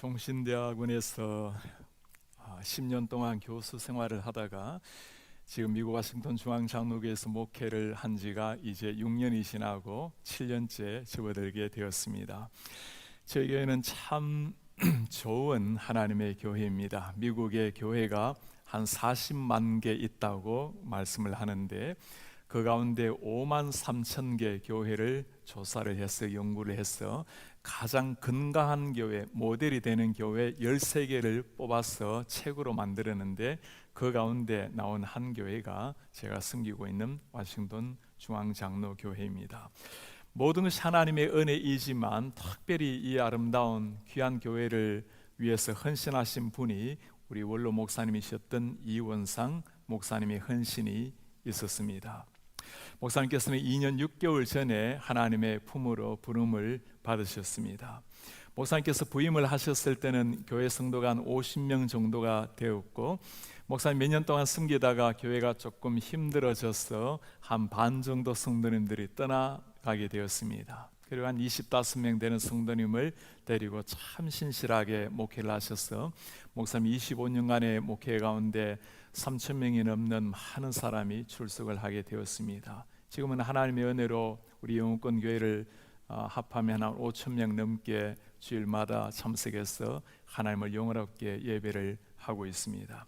종신대학원에서 10년 동안 교수 생활을 하다가 지금 미국 워싱턴 중앙장로교에서 목회를 한 지가 이제 6년이 지나고 7년째 접어들게 되었습니다. 저희 교회는 참 좋은 하나님의 교회입니다. 미국의 교회가 한 40만 개 있다고 말씀을 하는데 그 가운데 5만 3천 개 교회를 조사를 해서 연구를 해서 가장 건강한 교회, 모델이 되는 교회 13개를 뽑아서 책으로 만들었는데 그 가운데 나온 한 교회가 제가 섬기고 있는 워싱턴 중앙장로교회입니다. 모든 것이 하나님의 은혜이지만 특별히 이 아름다운 귀한 교회를 위해서 헌신하신 분이 우리 원로 목사님이셨던 이원상 목사님의 헌신이 있었습니다. 목사님께서는 2년 6개월 전에 하나님의 품으로 부름을 받으셨습니다. 목사님께서 부임을 하셨을 때는 교회 성도가 한 50명 정도가 되었고 목사님 몇 년 동안 섬기다가 교회가 조금 힘들어져서 한 반 정도 성도님들이 떠나가게 되었습니다. 그리고 한 25명 되는 성도님을 데리고 참 신실하게 목회를 하셔서 목사님 25년간의 목회 가운데 3,000명이 넘는 많은 사람이 출석을 하게 되었습니다. 지금은 하나님의 은혜로 우리 영웅권 교회를 합하면 한 5,000명 넘게 주일마다 참석해서 하나님을 영원롭게 예배를 하고 있습니다.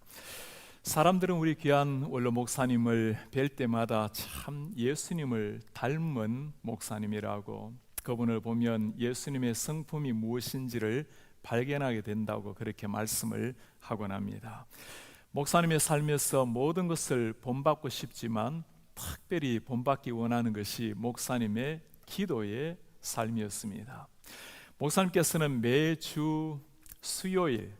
사람들은 우리 귀한 원로 목사님을 뵐 때마다 참 예수님을 닮은 목사님이라고, 그분을 보면 예수님의 성품이 무엇인지를 발견하게 된다고 그렇게 말씀을 하곤 합니다. 목사님의 삶에서 모든 것을 본받고 싶지만 특별히 본받기 원하는 것이 목사님의 기도의 삶이었습니다. 목사님께서는 매주 수요일을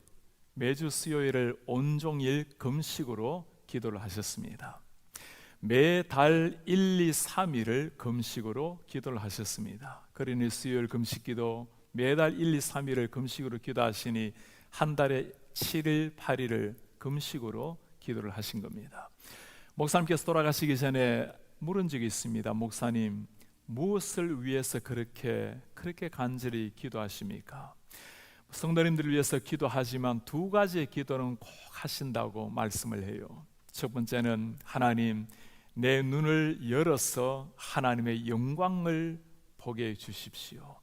온종일 금식으로 기도를 하셨습니다. 매달 1, 2, 3일을 금식으로 기도를 하셨습니다. 그러니 수요일 금식기도 매달 1, 2, 3일을 금식으로 기도하시니 한 달에 7일, 8일을 금식으로 기도를 하신 겁니다. 목사님께서 돌아가시기 전에 물은 적이 있습니다. 목사님, 무엇을 위해서 그렇게 간절히 기도하십니까? 성도님들을 위해서 기도하지만 두 가지의 기도는 꼭 하신다고 말씀을 해요. 첫 번째는 하나님, 내 눈을 열어서 하나님의 영광을 보게 해 주십시오.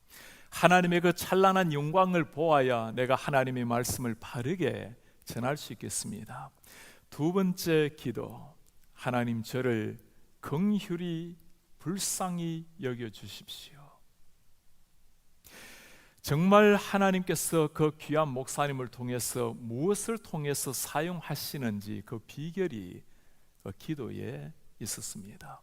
하나님의 그 찬란한 영광을 보아야 내가 하나님의 말씀을 바르게 전할 수 있겠습니다. 두 번째 기도, 하나님 저를 긍휼히 불쌍히 여겨 주십시오. 정말 하나님께서 그 귀한 목사님을 통해서 무엇을 통해서 사용하시는지 그 비결이 그 기도에 있었습니다.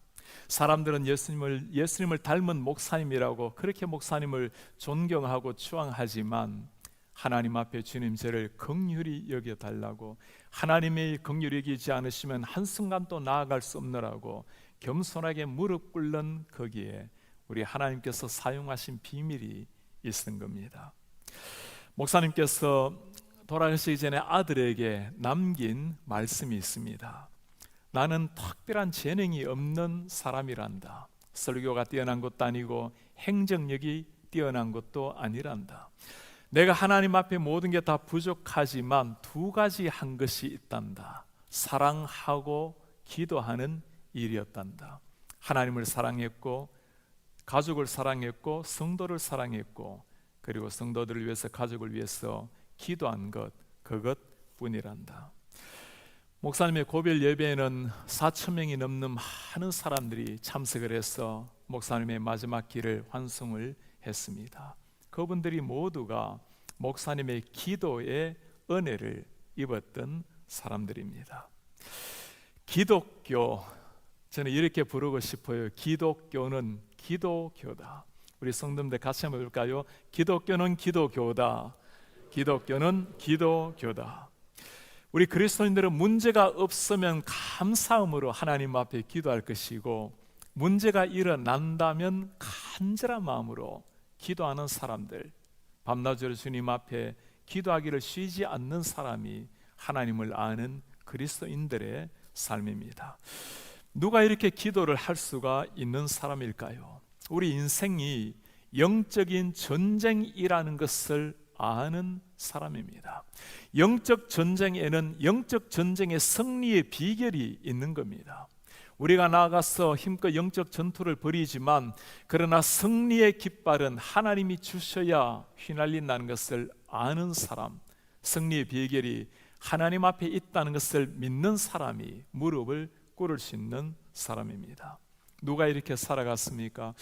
사람들은 예수님을 닮은 목사님이라고 그렇게 목사님을 존경하고 추앙하지만 하나님 앞에 주님 저를 긍휼히 여겨달라고, 하나님의 긍휼히 여기지 않으시면 한순간도 나아갈 수 없느라고 겸손하게 무릎 꿇는 거기에 우리 하나님께서 사용하신 비밀이 있는 겁니다. 목사님께서 돌아가시기 전에 아들에게 남긴 말씀이 있습니다. 나는 특별한 재능이 없는 사람이란다. 설교가 뛰어난 것도 아니고 행정력이 뛰어난 것도 아니란다. 내가 하나님 앞에 모든 게 다 부족하지만 두 가지 한 것이 있단다. 사랑하고 기도하는 일이었단다. 하나님을 사랑했고 가족을 사랑했고 성도를 사랑했고 그리고 성도들을 위해서 가족을 위해서 기도한 것, 그것뿐이란다. 목사님의 고별 예배에는 4,000명이 넘는 많은 사람들이 참석을 해서 목사님의 마지막 길을 환송을 했습니다. 그분들이 모두가 목사님의 기도의 은혜를 입었던 사람들입니다. 기독교, 저는 이렇게 부르고 싶어요. 기독교는 기도교다. 우리 성도님들 같이 한번 볼까요? 기독교는 기도교다. 기독교는 기도교다. 우리 그리스도인들은 문제가 없으면 감사함으로 하나님 앞에 기도할 것이고, 문제가 일어난다면 간절한 마음으로 기도하는 사람들, 밤낮으로 주님 앞에 기도하기를 쉬지 않는 사람이 하나님을 아는 그리스도인들의 삶입니다. 누가 이렇게 기도를 할 수가 있는 사람일까요? 우리 인생이 영적인 전쟁이라는 것을 아는 사람입니다. 영적 전쟁에는 영적 전쟁의 승리의 비결이 있는 겁니다. 우리가 나아가서 힘껏 영적 전투를 벌이지만 그러나 승리의 깃발은 하나님이 주셔야 휘날린다는 것을 아는 사람, 승리의 비결이 하나님 앞에 있다는 것을 믿는 사람이 무릎을 꿇을 수 있는 사람입니다. 누가 이렇게 살아갔습니까?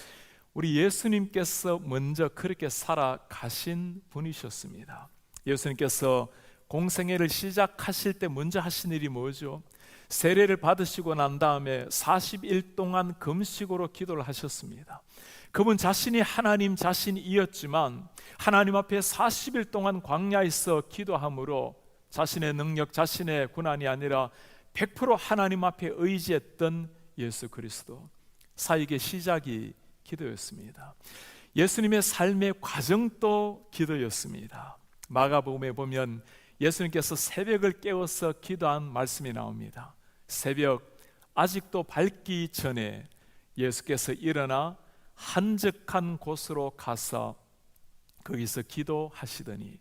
우리 예수님께서 먼저 그렇게 살아가신 분이셨습니다. 예수님께서 공생애를 시작하실 때 먼저 하신 일이 뭐죠? 세례를 받으시고 난 다음에 40일 동안 금식으로 기도를 하셨습니다. 그분 자신이 하나님 자신이었지만 하나님 앞에 40일 동안 광야에서 기도함으로 자신의 능력, 자신의 고난이 아니라 100% 하나님 앞에 의지했던 예수 그리스도, 사역의 시작이 기도였습니다. 예수님의 삶의 과정도 기도였습니다. 마가복음에 보면 예수님께서 새벽을 깨워서 기도한 말씀이 나옵니다. 새벽 아직도 밝기 전에 예수께서 일어나 한적한 곳으로 가서 거기서 기도하시더니,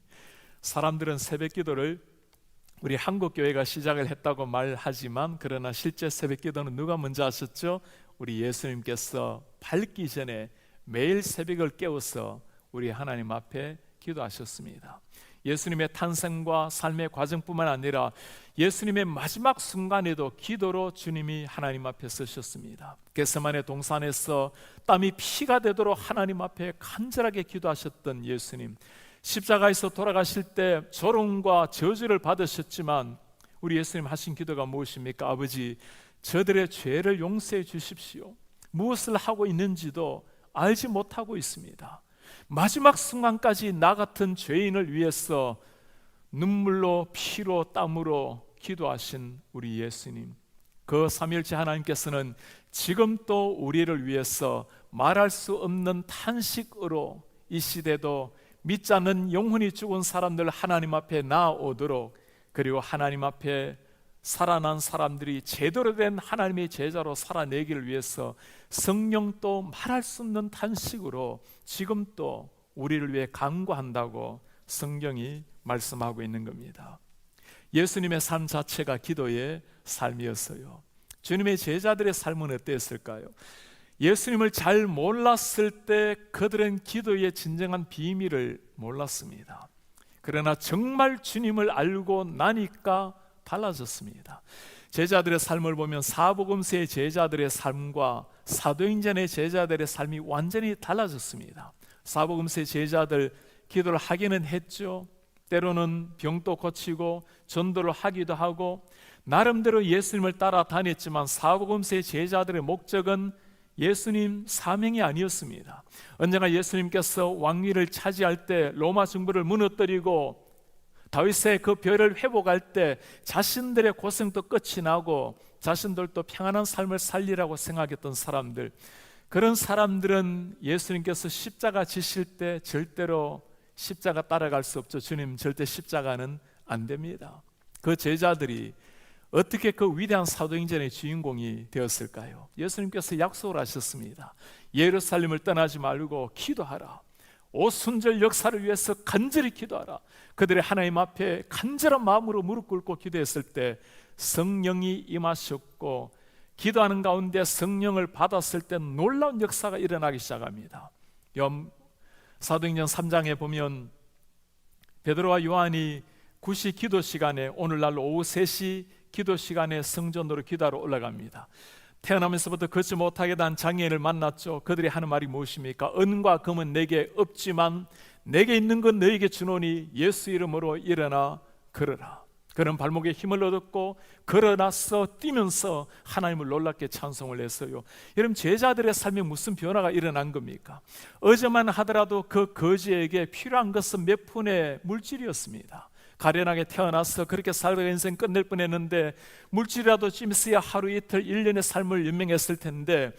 사람들은 새벽 기도를 우리 한국교회가 시작을 했다고 말하지만 그러나 실제 새벽 기도는 누가 먼저 하셨죠? 우리 예수님께서 밝기 전에 매일 새벽을 깨워서 우리 하나님 앞에 기도하셨습니다. 예수님의 탄생과 삶의 과정뿐만 아니라 예수님의 마지막 순간에도 기도로 주님이 하나님 앞에 서셨습니다. 겟세마네 동산에서 땀이 피가 되도록 하나님 앞에 간절하게 기도하셨던 예수님, 십자가에서 돌아가실 때 조롱과 저주를 받으셨지만 우리 예수님 하신 기도가 무엇입니까? 아버지, 저들의 죄를 용서해 주십시오. 무엇을 하고 있는지도 알지 못하고 있습니다. 마지막 순간까지 나 같은 죄인을 위해서 눈물로 피로 땀으로 기도하신 우리 예수님, 그 삼위일체 하나님께서는 지금 또 우리를 위해서 말할 수 없는 탄식으로 이 시대도 믿지 않는 영혼이 죽은 사람들 하나님 앞에 나아오도록, 그리고 하나님 앞에 살아난 사람들이 제대로 된 하나님의 제자로 살아내기를 위해서 성령도 말할 수 없는 탄식으로 지금 또 우리를 위해 간구한다고 성경이 말씀하고 있는 겁니다. 예수님의 삶 자체가 기도의 삶이었어요. 주님의 제자들의 삶은 어땠을까요? 예수님을 잘 몰랐을 때 그들은 기도의 진정한 비밀을 몰랐습니다. 그러나 정말 주님을 알고 나니까 달라졌습니다. 제자들의 삶을 보면 사복음서의 제자들의 삶과 사도행전의 제자들의 삶이 완전히 달라졌습니다. 사복음서의 제자들 기도를 하기는 했죠. 때로는 병도 고치고 전도를 하기도 하고 나름대로 예수님을 따라 다녔지만 사복음서의 제자들의 목적은 예수님 사명이 아니었습니다. 언젠가 예수님께서 왕위를 차지할 때 로마 정부를 무너뜨리고 다윗의 그 벼를 회복할 때 자신들의 고생도 끝이 나고 자신들도 평안한 삶을 살리라고 생각했던 사람들, 그런 사람들은 예수님께서 십자가 지실 때 절대로 십자가 따라갈 수 없죠. 주님 절대 십자가는 안 됩니다. 그 제자들이 어떻게 그 위대한 사도행전의 주인공이 되었을까요? 예수님께서 약속을 하셨습니다. 예루살렘을 떠나지 말고 기도하라. 오순절 역사를 위해서 간절히 기도하라. 그들의 하나님 앞에 간절한 마음으로 무릎 꿇고 기도했을 때 성령이 임하셨고, 기도하는 가운데 성령을 받았을 때 놀라운 역사가 일어나기 시작합니다. 사도행전 3장에 보면 베드로와 요한이 9시 기도 시간에, 오늘날로 오후 3시 기도 시간에 성전으로 기도하러 올라갑니다. 태어나면서부터 걷지 못하게 된 장애인을 만났죠. 그들이 하는 말이 무엇입니까? 은과 금은 내게 없지만 내게 있는 건 너에게 주노니 예수 이름으로 일어나 걸어라. 그는 발목에 힘을 얻었고 걸어나서 뛰면서 하나님을 놀랍게 찬송을 했어요. 여러분, 제자들의 삶에 무슨 변화가 일어난 겁니까? 어제만 하더라도 그 거지에게 필요한 것은 몇 푼의 물질이었습니다. 가련하게 태어나서 그렇게 살다가 인생 끝낼 뻔했는데 물질이라도 좀 있어야 하루 이틀 1년의 삶을 연명했을 텐데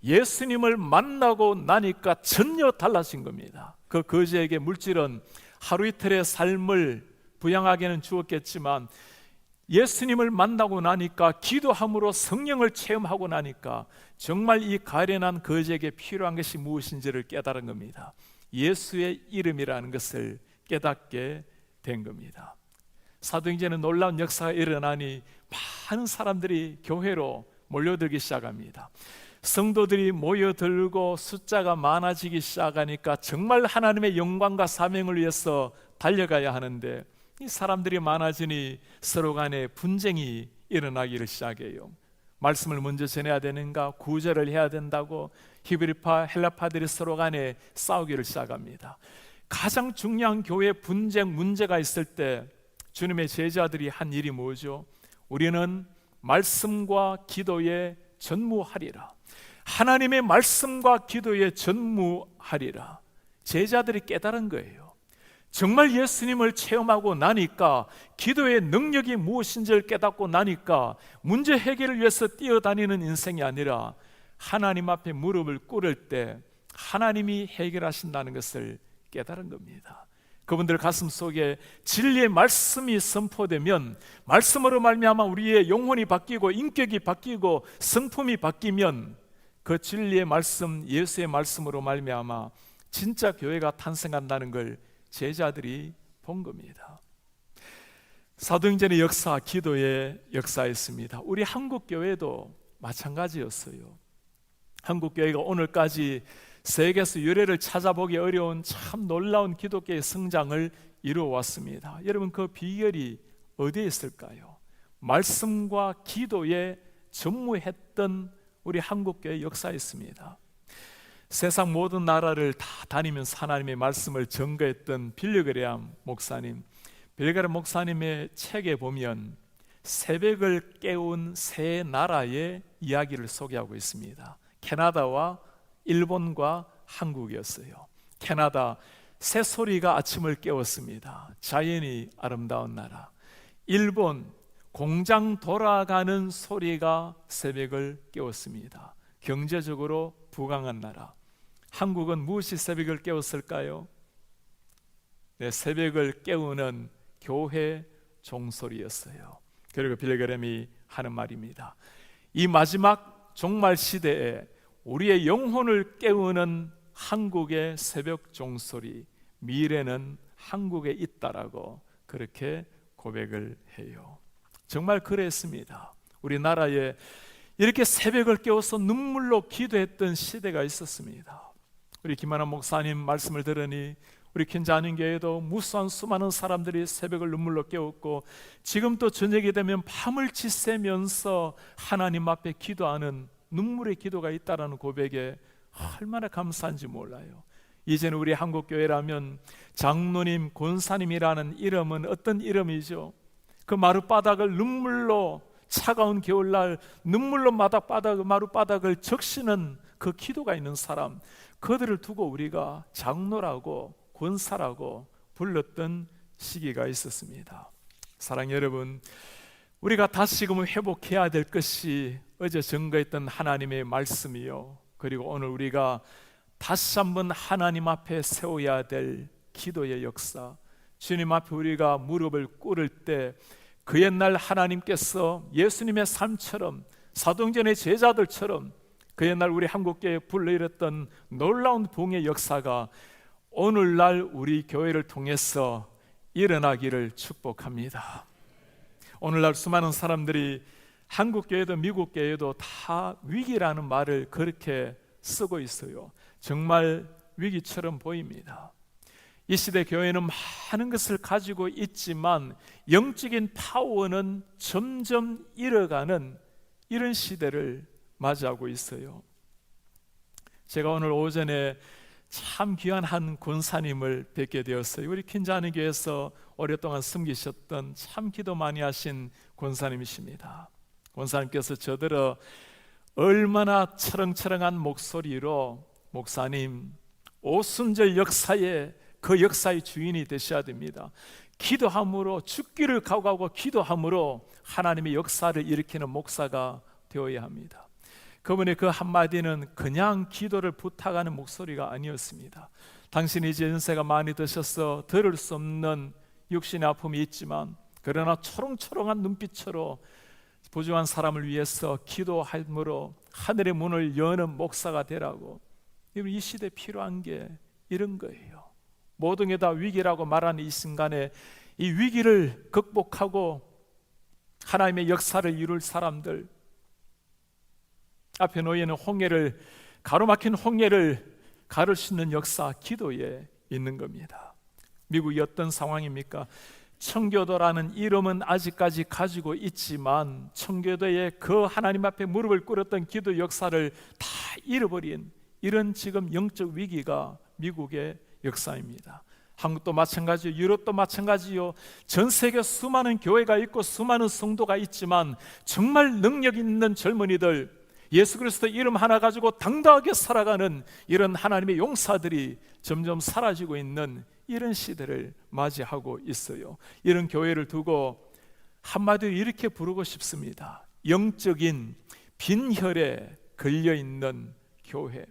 예수님을 만나고 나니까 전혀 달라진 겁니다. 그 거지에게 물질은 하루 이틀의 삶을 부양하게는 주었겠지만 예수님을 만나고 나니까, 기도함으로 성령을 체험하고 나니까 정말 이 가련한 거지에게 필요한 것이 무엇인지를 깨달은 겁니다. 예수의 이름이라는 것을 깨닫게 된 겁니다. 사도행전에 놀라운 역사가 일어나니 많은 사람들이 교회로 몰려들기 시작합니다. 성도들이 모여들고 숫자가 많아지기 시작하니까 정말 하나님의 영광과 사명을 위해서 달려가야 하는데, 이 사람들이 많아지니 서로 간에 분쟁이 일어나기를 시작해요. 말씀을 먼저 전해야 되는가, 구제를 해야 된다고 히브리파 헬라파들이 서로 간에 싸우기를 시작합니다. 가장 중요한 교회 분쟁 문제가 있을 때 주님의 제자들이 한 일이 뭐죠? 우리는 말씀과 기도에 전무하리라. 하나님의 말씀과 기도에 전무하리라. 제자들이 깨달은 거예요. 정말 예수님을 체험하고 나니까, 기도의 능력이 무엇인지를 깨닫고 나니까 문제 해결을 위해서 뛰어다니는 인생이 아니라 하나님 앞에 무릎을 꿇을 때 하나님이 해결하신다는 것을 깨달은 겁니다. 그분들 가슴 속에 진리의 말씀이 선포되면, 말씀으로 말미암아 우리의 영혼이 바뀌고 인격이 바뀌고 성품이 바뀌면, 그 진리의 말씀, 예수의 말씀으로 말미암아 진짜 교회가 탄생한다는 걸 제자들이 본 겁니다. 사도행전의 역사, 기도의 역사였습니다. 우리 한국 교회도 마찬가지였어요. 한국 교회가 오늘까지 세계에서 유래를 찾아보기 어려운 참 놀라운 기독교의 성장을 이루어 왔습니다. 여러분, 그 비결이 어디에 있을까요? 말씀과 기도에 전무했던 우리 한국 교회의 역사였습니다. 세상 모든 나라를 다 다니면서 하나님의 말씀을 증거했던 빌리그레암 목사님, 빌리그레암 목사님의 책에 보면 새벽을 깨운 세 나라의 이야기를 소개하고 있습니다. 캐나다와 일본과 한국이었어요. 캐나다, 새소리가 아침을 깨웠습니다. 자연이 아름다운 나라. 일본, 공장 돌아가는 소리가 새벽을 깨웠습니다. 경제적으로 부강한 나라. 한국은 무엇이 새벽을 깨웠을까요? 네, 새벽을 깨우는 교회 종소리였어요. 그리고 빌리그램이 하는 말입니다. 이 마지막 종말 시대에 우리의 영혼을 깨우는 한국의 새벽 종소리, 미래는 한국에 있다라고 그렇게 고백을 해요. 정말 그랬습니다. 우리나라에 이렇게 새벽을 깨워서 눈물로 기도했던 시대가 있었습니다. 우리 김만환 목사님 말씀을 들으니 우리 킨자님교회도 무수한 수많은 사람들이 새벽을 눈물로 깨웠고, 지금 또 저녁이 되면 밤을 지새면서 하나님 앞에 기도하는 눈물의 기도가 있다라는 고백에 얼마나 감사한지 몰라요. 이제는 우리 한국교회라면 장로님, 권사님이라는 이름은 어떤 이름이죠? 그 마룻바닥을 눈물로, 차가운 겨울날 눈물로 마룻바닥을 적시는 그 기도가 있는 사람, 그들을 두고 우리가 장로라고 권사라고 불렀던 시기가 있었습니다. 사랑하는 여러분, 우리가 다시금 회복해야 될 것이 어제 증거했던 하나님의 말씀이요, 그리고 오늘 우리가 다시 한번 하나님 앞에 세워야 될 기도의 역사, 주님 앞에 우리가 무릎을 꿇을 때 그 옛날 하나님께서 예수님의 삶처럼, 사도행전의 제자들처럼 그 옛날 우리 한국교회에 불러일었던 놀라운 부흥의 역사가 오늘날 우리 교회를 통해서 일어나기를 축복합니다. 오늘날 수많은 사람들이 한국교회도 미국교회도 다 위기라는 말을 그렇게 쓰고 있어요. 정말 위기처럼 보입니다. 이 시대 교회는 많은 것을 가지고 있지만 영적인 파워는 점점 잃어가는 이런 시대를 맞이하고 있어요. 제가 오늘 오전에 참 귀한 한 권사님을 뵙게 되었어요. 우리 킨자니 교회에서 오랫동안 섬기셨던 참 기도 많이 하신 권사님이십니다. 권사님께서 저들어 얼마나 철렁철렁한 목소리로, 목사님, 오순절 역사에 그 역사의 주인이 되셔야 됩니다. 기도함으로, 죽기를 각오하고 기도함으로 하나님의 역사를 일으키는 목사가 되어야 합니다. 그분의 그 한마디는 그냥 기도를 부탁하는 목소리가 아니었습니다. 당신이 이제 연세가 많이 드셔서 들을 수 없는 육신의 아픔이 있지만, 그러나 초롱초롱한 눈빛으로 부족한 사람을 위해서 기도함으로 하늘의 문을 여는 목사가 되라고. 이 시대에 필요한 게 이런 거예요. 모든 게 다 위기라고 말하는 이 순간에 이 위기를 극복하고 하나님의 역사를 이룰 사람들, 앞에 놓여있는 홍해를, 가로막힌 홍해를 가를 수 있는 역사, 기도에 있는 겁니다. 미국이 어떤 상황입니까? 청교도라는 이름은 아직까지 가지고 있지만 청교도의 그 하나님 앞에 무릎을 꿇었던 기도 역사를 다 잃어버린 이런 지금 영적 위기가 미국의 역사입니다. 한국도 마찬가지요, 유럽도 마찬가지요. 전 세계 수많은 교회가 있고 수많은 성도가 있지만 정말 능력 있는 젊은이들, 예수 그리스도 이름 하나 가지고 당당하게 살아가는 이런 하나님의 용사들이 점점 사라지고 있는 이런 시대를 맞이하고 있어요. 이런 교회를 두고 한마디로 이렇게 부르고 싶습니다. 영적인 빈혈에 걸려있는 교회.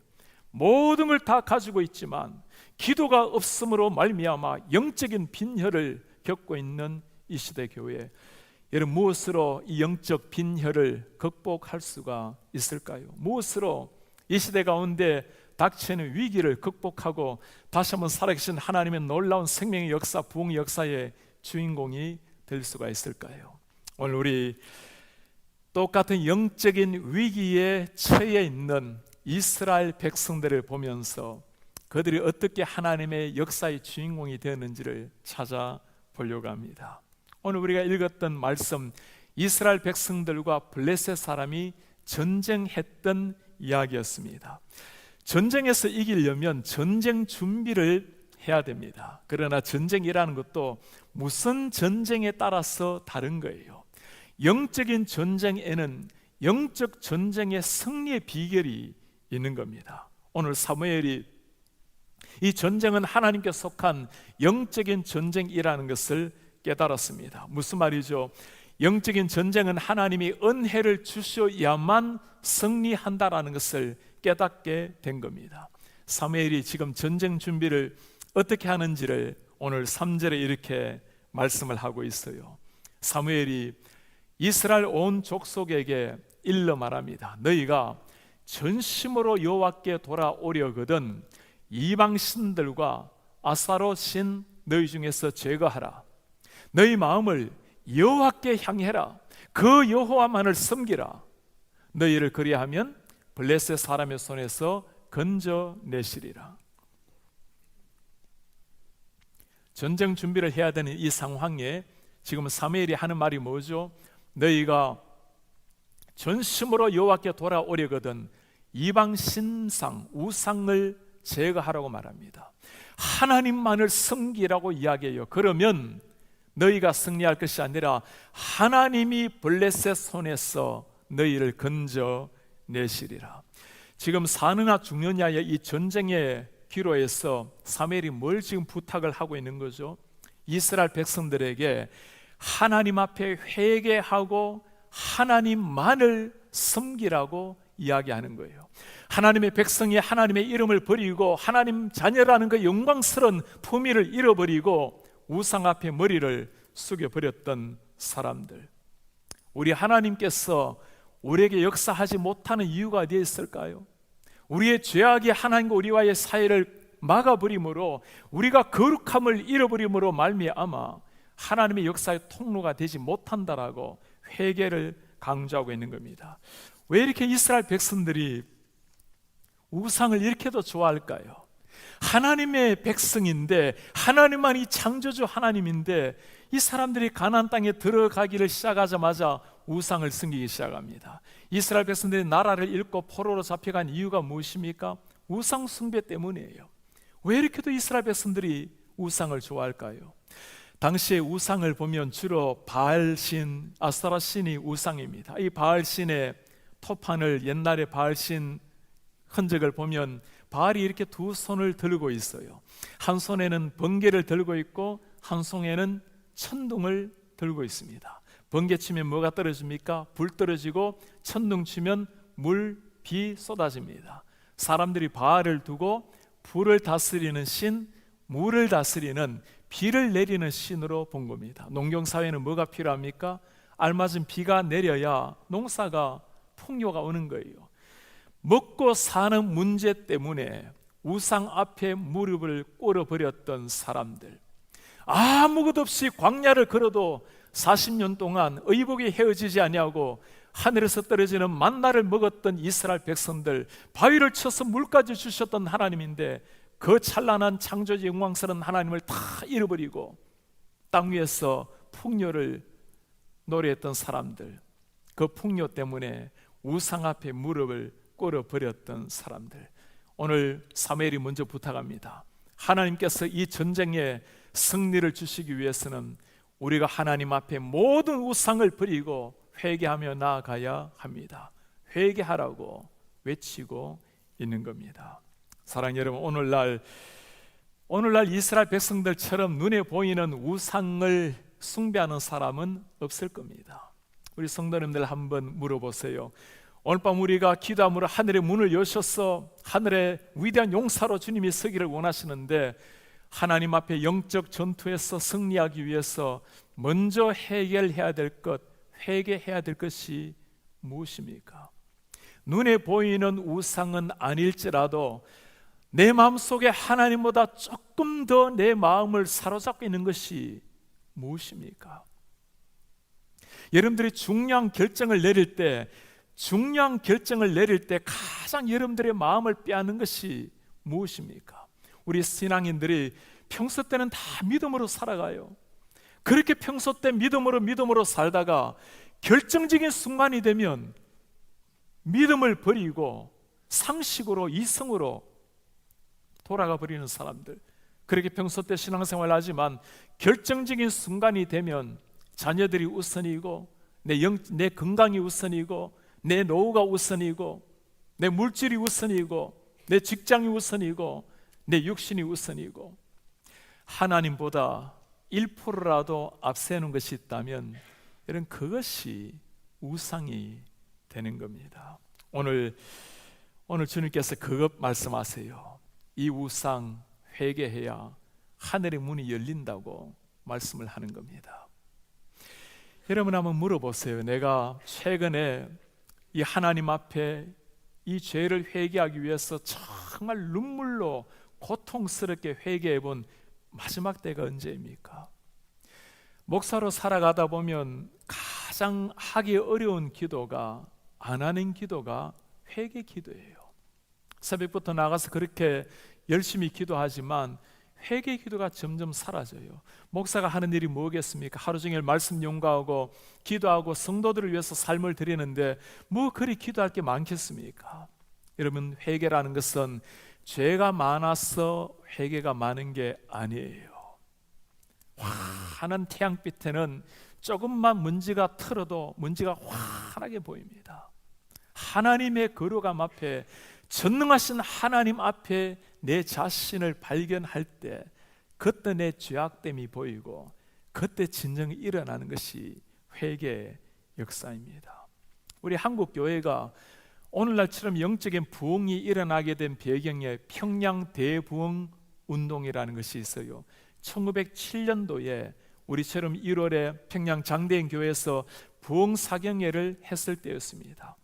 모든 걸 다 가지고 있지만 기도가 없음으로 말미암아 영적인 빈혈을 겪고 있는 이 시대 교회, 여러분 무엇으로 이 영적 빈혈을 극복할 수가 있을까요? 무엇으로 이 시대 가운데 닥치는 위기를 극복하고 다시 한번 살아계신 하나님의 놀라운 생명의 역사, 부흥의 역사의 주인공이 될 수가 있을까요? 오늘 우리 똑같은 영적인 위기에 처해 있는 이스라엘 백성들을 보면서 그들이 어떻게 하나님의 역사의 주인공이 되었는지를 찾아보려고 합니다. 오늘 우리가 읽었던 말씀, 이스라엘 백성들과 블레셋 사람이 전쟁했던 이야기였습니다. 전쟁에서 이기려면 전쟁 준비를 해야 됩니다. 그러나 전쟁이라는 것도 무슨 전쟁에 따라서 다른 거예요. 영적인 전쟁에는 영적 전쟁의 승리의 비결이 있는 겁니다. 오늘 사무엘이 이 전쟁은 하나님께 속한 영적인 전쟁이라는 것을 깨달았습니다. 무슨 말이죠? 영적인 전쟁은 하나님이 은혜를 주셔야만 승리한다라는 것을 깨닫게 된 겁니다. 사무엘이 지금 전쟁 준비를 어떻게 하는지를 오늘 3절에 이렇게 말씀을 하고 있어요. 사무엘이 이스라엘 온 족속에게 일러 말합니다. 너희가 전심으로 여호와께 돌아오려거든 이방 신들과 아사로 신 너희 중에서 제거하라. 너희 마음을 여호와께 향해라. 그 여호와만을 섬기라. 너희를 그리하면 블레셋 사람의 손에서 건져내시리라. 전쟁 준비를 해야 되는 이 상황에 지금 사무엘이 하는 말이 뭐죠? 너희가 전심으로 여호와께 돌아오려거든 이방 신상, 우상을 제거하라고 말합니다. 하나님만을 섬기라고 이야기해요. 그러면 너희가 승리할 것이 아니라 하나님이 블레셋 손에서 너희를 건져내시리라. 지금 사느냐 죽느냐의 이 전쟁의 기로에서 사무엘이 뭘 지금 부탁을 하고 있는 거죠? 이스라엘 백성들에게 하나님 앞에 회개하고 하나님만을 섬기라고 이야기하는 거예요. 하나님의 백성이 하나님의 이름을 버리고 하나님 자녀라는 그 영광스러운 품위를 잃어버리고 우상 앞에 머리를 숙여버렸던 사람들, 우리 하나님께서 우리에게 역사하지 못하는 이유가 어디에 있을까요? 우리의 죄악이 하나님과 우리와의 사이를 막아버림으로, 우리가 거룩함을 잃어버림으로 말미암아 하나님의 역사의 통로가 되지 못한다라고 회개를 강조하고 있는 겁니다. 왜 이렇게 이스라엘 백성들이 우상을 이렇게도 좋아할까요? 하나님의 백성인데, 하나님만이 창조주 하나님인데, 이 사람들이 가나안 땅에 들어가기를 시작하자마자 우상을 섬기기 시작합니다. 이스라엘 백성들이 나라를 잃고 포로로 잡혀간 이유가 무엇입니까? 우상 숭배 때문이에요. 왜 이렇게도 이스라엘 백성들이 우상을 좋아할까요? 당시에 우상을 보면 주로 바알신, 아스타라신이 우상입니다. 이 바알신의 토판을, 옛날에 바알신 흔적을 보면 바알이 이렇게 두 손을 들고 있어요. 한 손에는 번개를 들고 있고 한 손에는 천둥을 들고 있습니다. 번개 치면 뭐가 떨어집니까? 불 떨어지고, 천둥 치면 물, 비 쏟아집니다. 사람들이 바알을 두고 불을 다스리는 신, 물을 다스리는, 비를 내리는 신으로 본 겁니다. 농경사회는 뭐가 필요합니까? 알맞은 비가 내려야 농사가 풍요가 오는 거예요. 먹고 사는 문제 때문에 우상 앞에 무릎을 꿇어버렸던 사람들, 아무것 없이 광야를 걸어도 40년 동안 의복이 헤어지지 아니하고 하늘에서 떨어지는 만나를 먹었던 이스라엘 백성들, 바위를 쳐서 물까지 주셨던 하나님인데 그 찬란한 창조주 영광스러운 하나님을 다 잃어버리고 땅 위에서 풍요를 노래했던 사람들, 그 풍요 때문에 우상 앞에 무릎을 꿇어버렸던 사람들, 오늘 사무엘이 먼저 부탁합니다. 하나님께서 이 전쟁에 승리를 주시기 위해서는 우리가 하나님 앞에 모든 우상을 버리고 회개하며 나아가야 합니다. 회개하라고 외치고 있는 겁니다. 사랑하는 여러분, 오늘날 이스라엘 백성들처럼 눈에 보이는 우상을 숭배하는 사람은 없을 겁니다. 우리 성도님들 한번 물어보세요. 오늘 밤 우리가 기도함으로 하늘의 문을 여셔서 하늘의 위대한 용사로 주님이 서기를 원하시는데, 하나님 앞에 영적 전투에서 승리하기 위해서 먼저 해결해야 될 것, 회개해야 될 것이 무엇입니까? 눈에 보이는 우상은 아닐지라도 내 마음속에 하나님보다 조금 더 내 마음을 사로잡고 있는 것이 무엇입니까? 여러분들이 중요한 결정을 내릴 때 가장 여러분들의 마음을 빼앗는 것이 무엇입니까? 우리 신앙인들이 평소 때는 다 믿음으로 살아가요. 그렇게 평소 때 믿음으로 살다가 결정적인 순간이 되면 믿음을 버리고 상식으로, 이성으로 돌아가 버리는 사람들, 그렇게 평소 때 신앙생활을 하지만 결정적인 순간이 되면 자녀들이 우선이고, 내 건강이 우선이고, 내 노후가 우선이고, 내 물질이 우선이고, 내 직장이 우선이고, 내 육신이 우선이고, 하나님보다 1%라도 앞세우는 것이 있다면 여러분, 그것이 우상이 되는 겁니다. 오늘 주님께서 그것 말씀하세요. 이 우상 회개해야 하늘의 문이 열린다고 말씀을 하는 겁니다. 여러분 한번 물어보세요. 내가 최근에 이 하나님 앞에 이 죄를 회개하기 위해서 정말 눈물로 고통스럽게 회개해 본 마지막 때가 언제입니까? 목사로 살아가다 보면 가장 하기 어려운 기도가, 안 하는 기도가 회개 기도예요. 새벽부터 나가서 그렇게 열심히 기도하지만 회개 기도가 점점 사라져요. 목사가 하는 일이 뭐겠습니까? 하루 종일 말씀 연구하고 기도하고 성도들을 위해서 삶을 드리는데 뭐 그리 기도할 게 많겠습니까? 여러분, 회개라는 것은 죄가 많아서 회개가 많은 게 아니에요. 환한 태양빛에는 조금만 먼지가 틀어도 먼지가 환하게 보입니다. 하나님의 거룩함 앞에, 전능하신 하나님 앞에 내 자신을 발견할 때, 그때 내 죄악됨이 보이고 그때 진정이 일어나는 것이 회개의 역사입니다. 우리 한국 교회가 오늘날처럼 영적인 부흥이 일어나게 된 배경에 평양 대부흥 운동이라는 것이 있어요. 1907년도에 우리처럼 1월에 평양 장대인 교회에서 부흥 사경회를 했을 때였습니다.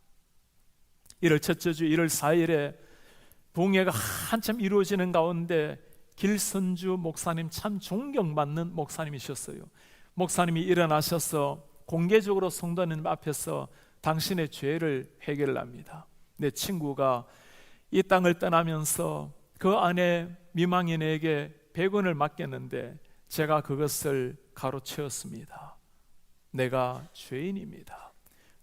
1월 첫째 주 1월 4일에 부흥회가 한참 이루어지는 가운데 길선주 목사님, 참 존경받는 목사님이셨어요. 목사님이 일어나셔서 공개적으로 성도님 앞에서 당신의 죄를 회개를 합니다. 내 친구가 이 땅을 떠나면서 그 안에 미망인에게 100원을 맡겼는데 제가 그것을 가로채웠습니다. 내가 죄인입니다.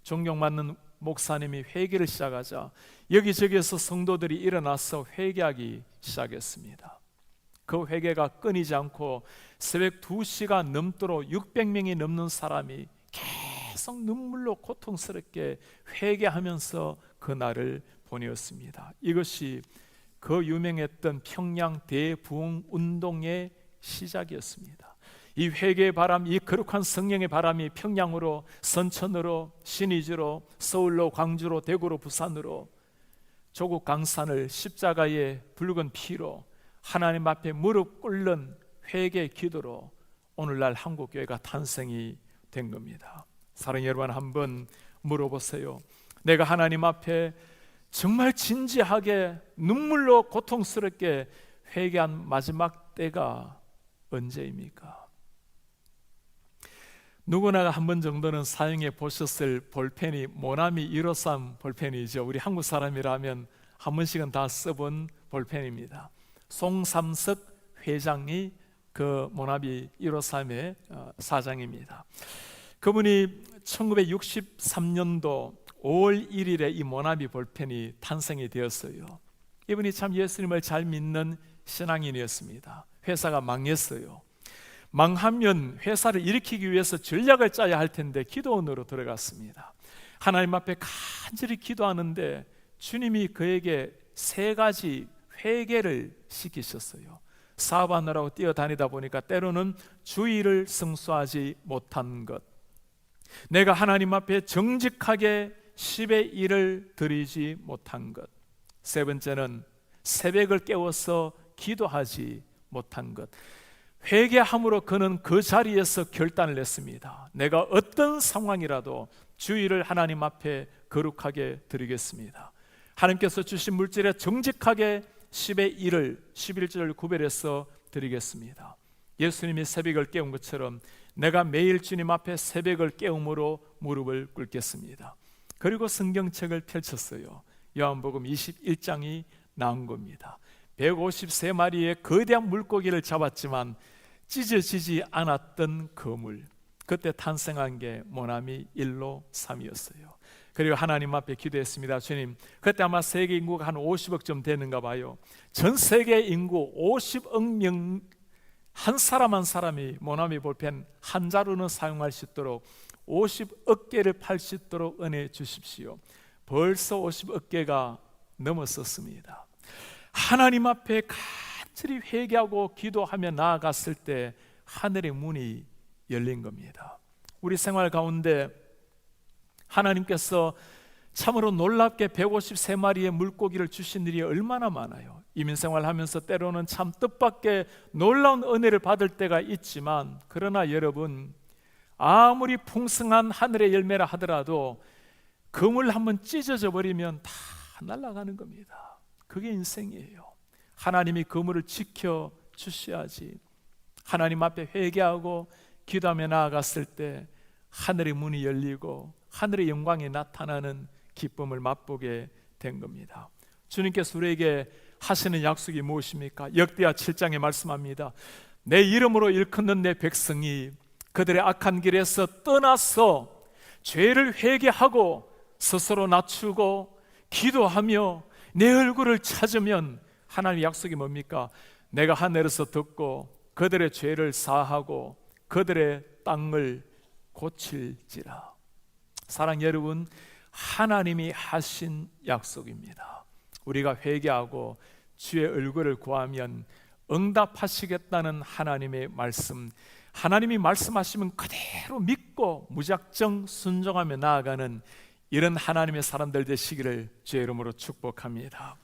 존경받는 목사님이 회개를 시작하자 여기저기에서 성도들이 일어나서 회개하기 시작했습니다. 그 회개가 끊이지 않고 새벽 2시가 넘도록 600명이 넘는 사람이 계속 눈물로 고통스럽게 회개하면서 그 날을 보내었습니다. 이것이 그 유명했던 평양 대부흥 운동의 시작이었습니다. 이 회개의 바람, 이 거룩한 성령의 바람이 평양으로, 선천으로, 신의주로, 서울로, 광주로, 대구로, 부산으로, 조국 강산을 십자가의 붉은 피로 하나님 앞에 무릎 꿇는 회개의 기도로 오늘날 한국교회가 탄생이 된 겁니다. 사랑하는 여러분, 한번 물어보세요. 내가 하나님 앞에 정말 진지하게 눈물로 고통스럽게 회개한 마지막 때가 언제입니까? 누구나 한 번 정도는 사용해 보셨을 볼펜이 모나미 153 볼펜이죠. 우리 한국 사람이라면 한 번씩은 다 써본 볼펜입니다. 송삼석 회장이 그 모나미 153의 사장입니다. 그분이 1963년도 5월 1일에 이 모나미 볼펜이 탄생이 되었어요. 이분이 참 예수님을 잘 믿는 신앙인이었습니다. 회사가 망했어요. 망하면 회사를 일으키기 위해서 전략을 짜야 할 텐데 기도원으로 들어갔습니다. 하나님 앞에 간절히 기도하는데 주님이 그에게 3가지 회개를 시키셨어요. 사업하느라고 뛰어다니다 보니까 때로는 주의를 성수하지 못한 것, 내가 하나님 앞에 정직하게 10의 1을 드리지 못한 것, 3번째는 새벽을 깨워서 기도하지 못한 것. 회개함으로 그는 그 자리에서 결단을 냈습니다. 내가 어떤 상황이라도 주의를 하나님 앞에 거룩하게 드리겠습니다. 하나님께서 주신 물질에 정직하게 10의 1을 11절을 구별해서 드리겠습니다. 예수님이 새벽을 깨운 것처럼 내가 매일 주님 앞에 새벽을 깨움으로 무릎을 꿇겠습니다. 그리고 성경책을 펼쳤어요. 요한복음 21장이 나온 겁니다. 153마리의 거대한 물고기를 잡았지만 찢어지지 않았던 그물, 그때 탄생한 게 모나미 1로 3이었어요. 그리고 하나님 앞에 기도했습니다. 주님, 그때 아마 세계 인구가 한 50억쯤 되는가 봐요. 전 세계 인구 50억 명 한 사람 한 사람이 모나미 볼펜 한 자루는 사용할 수 있도록 50억 개를 팔 수 있도록 은혜 주십시오. 벌써 50억 개가 넘었었습니다. 하나님 앞에 간절히 회개하고 기도하며 나아갔을 때 하늘의 문이 열린 겁니다. 우리 생활 가운데 하나님께서 참으로 놀랍게 153마리의 물고기를 주신 일이 얼마나 많아요. 이민생활하면서 때로는 참 뜻밖의 놀라운 은혜를 받을 때가 있지만, 그러나 여러분, 아무리 풍성한 하늘의 열매라 하더라도 그물 한번 찢어져 버리면 다 날아가는 겁니다. 그게 인생이에요. 하나님이 그물을 지켜 주셔야지. 하나님 앞에 회개하고 기도하며 나아갔을 때 하늘의 문이 열리고 하늘의 영광이 나타나는 기쁨을 맛보게 된 겁니다. 주님께서 우리에게 하시는 약속이 무엇입니까? 역대하 7장에 말씀합니다. 내 이름으로 일컫는 내 백성이 그들의 악한 길에서 떠나서 죄를 회개하고 스스로 낮추고 기도하며 내 얼굴을 찾으면, 하나님의 약속이 뭡니까? 내가 하늘에서 듣고 그들의 죄를 사하고 그들의 땅을 고칠지라. 사랑 여러분, 하나님이 하신 약속입니다. 우리가 회개하고 주의 얼굴을 구하면 응답하시겠다는 하나님의 말씀, 하나님이 말씀하시면 그대로 믿고 무작정 순종하며 나아가는 이런 하나님의 사람들 되시기를 주의 이름으로 축복합니다.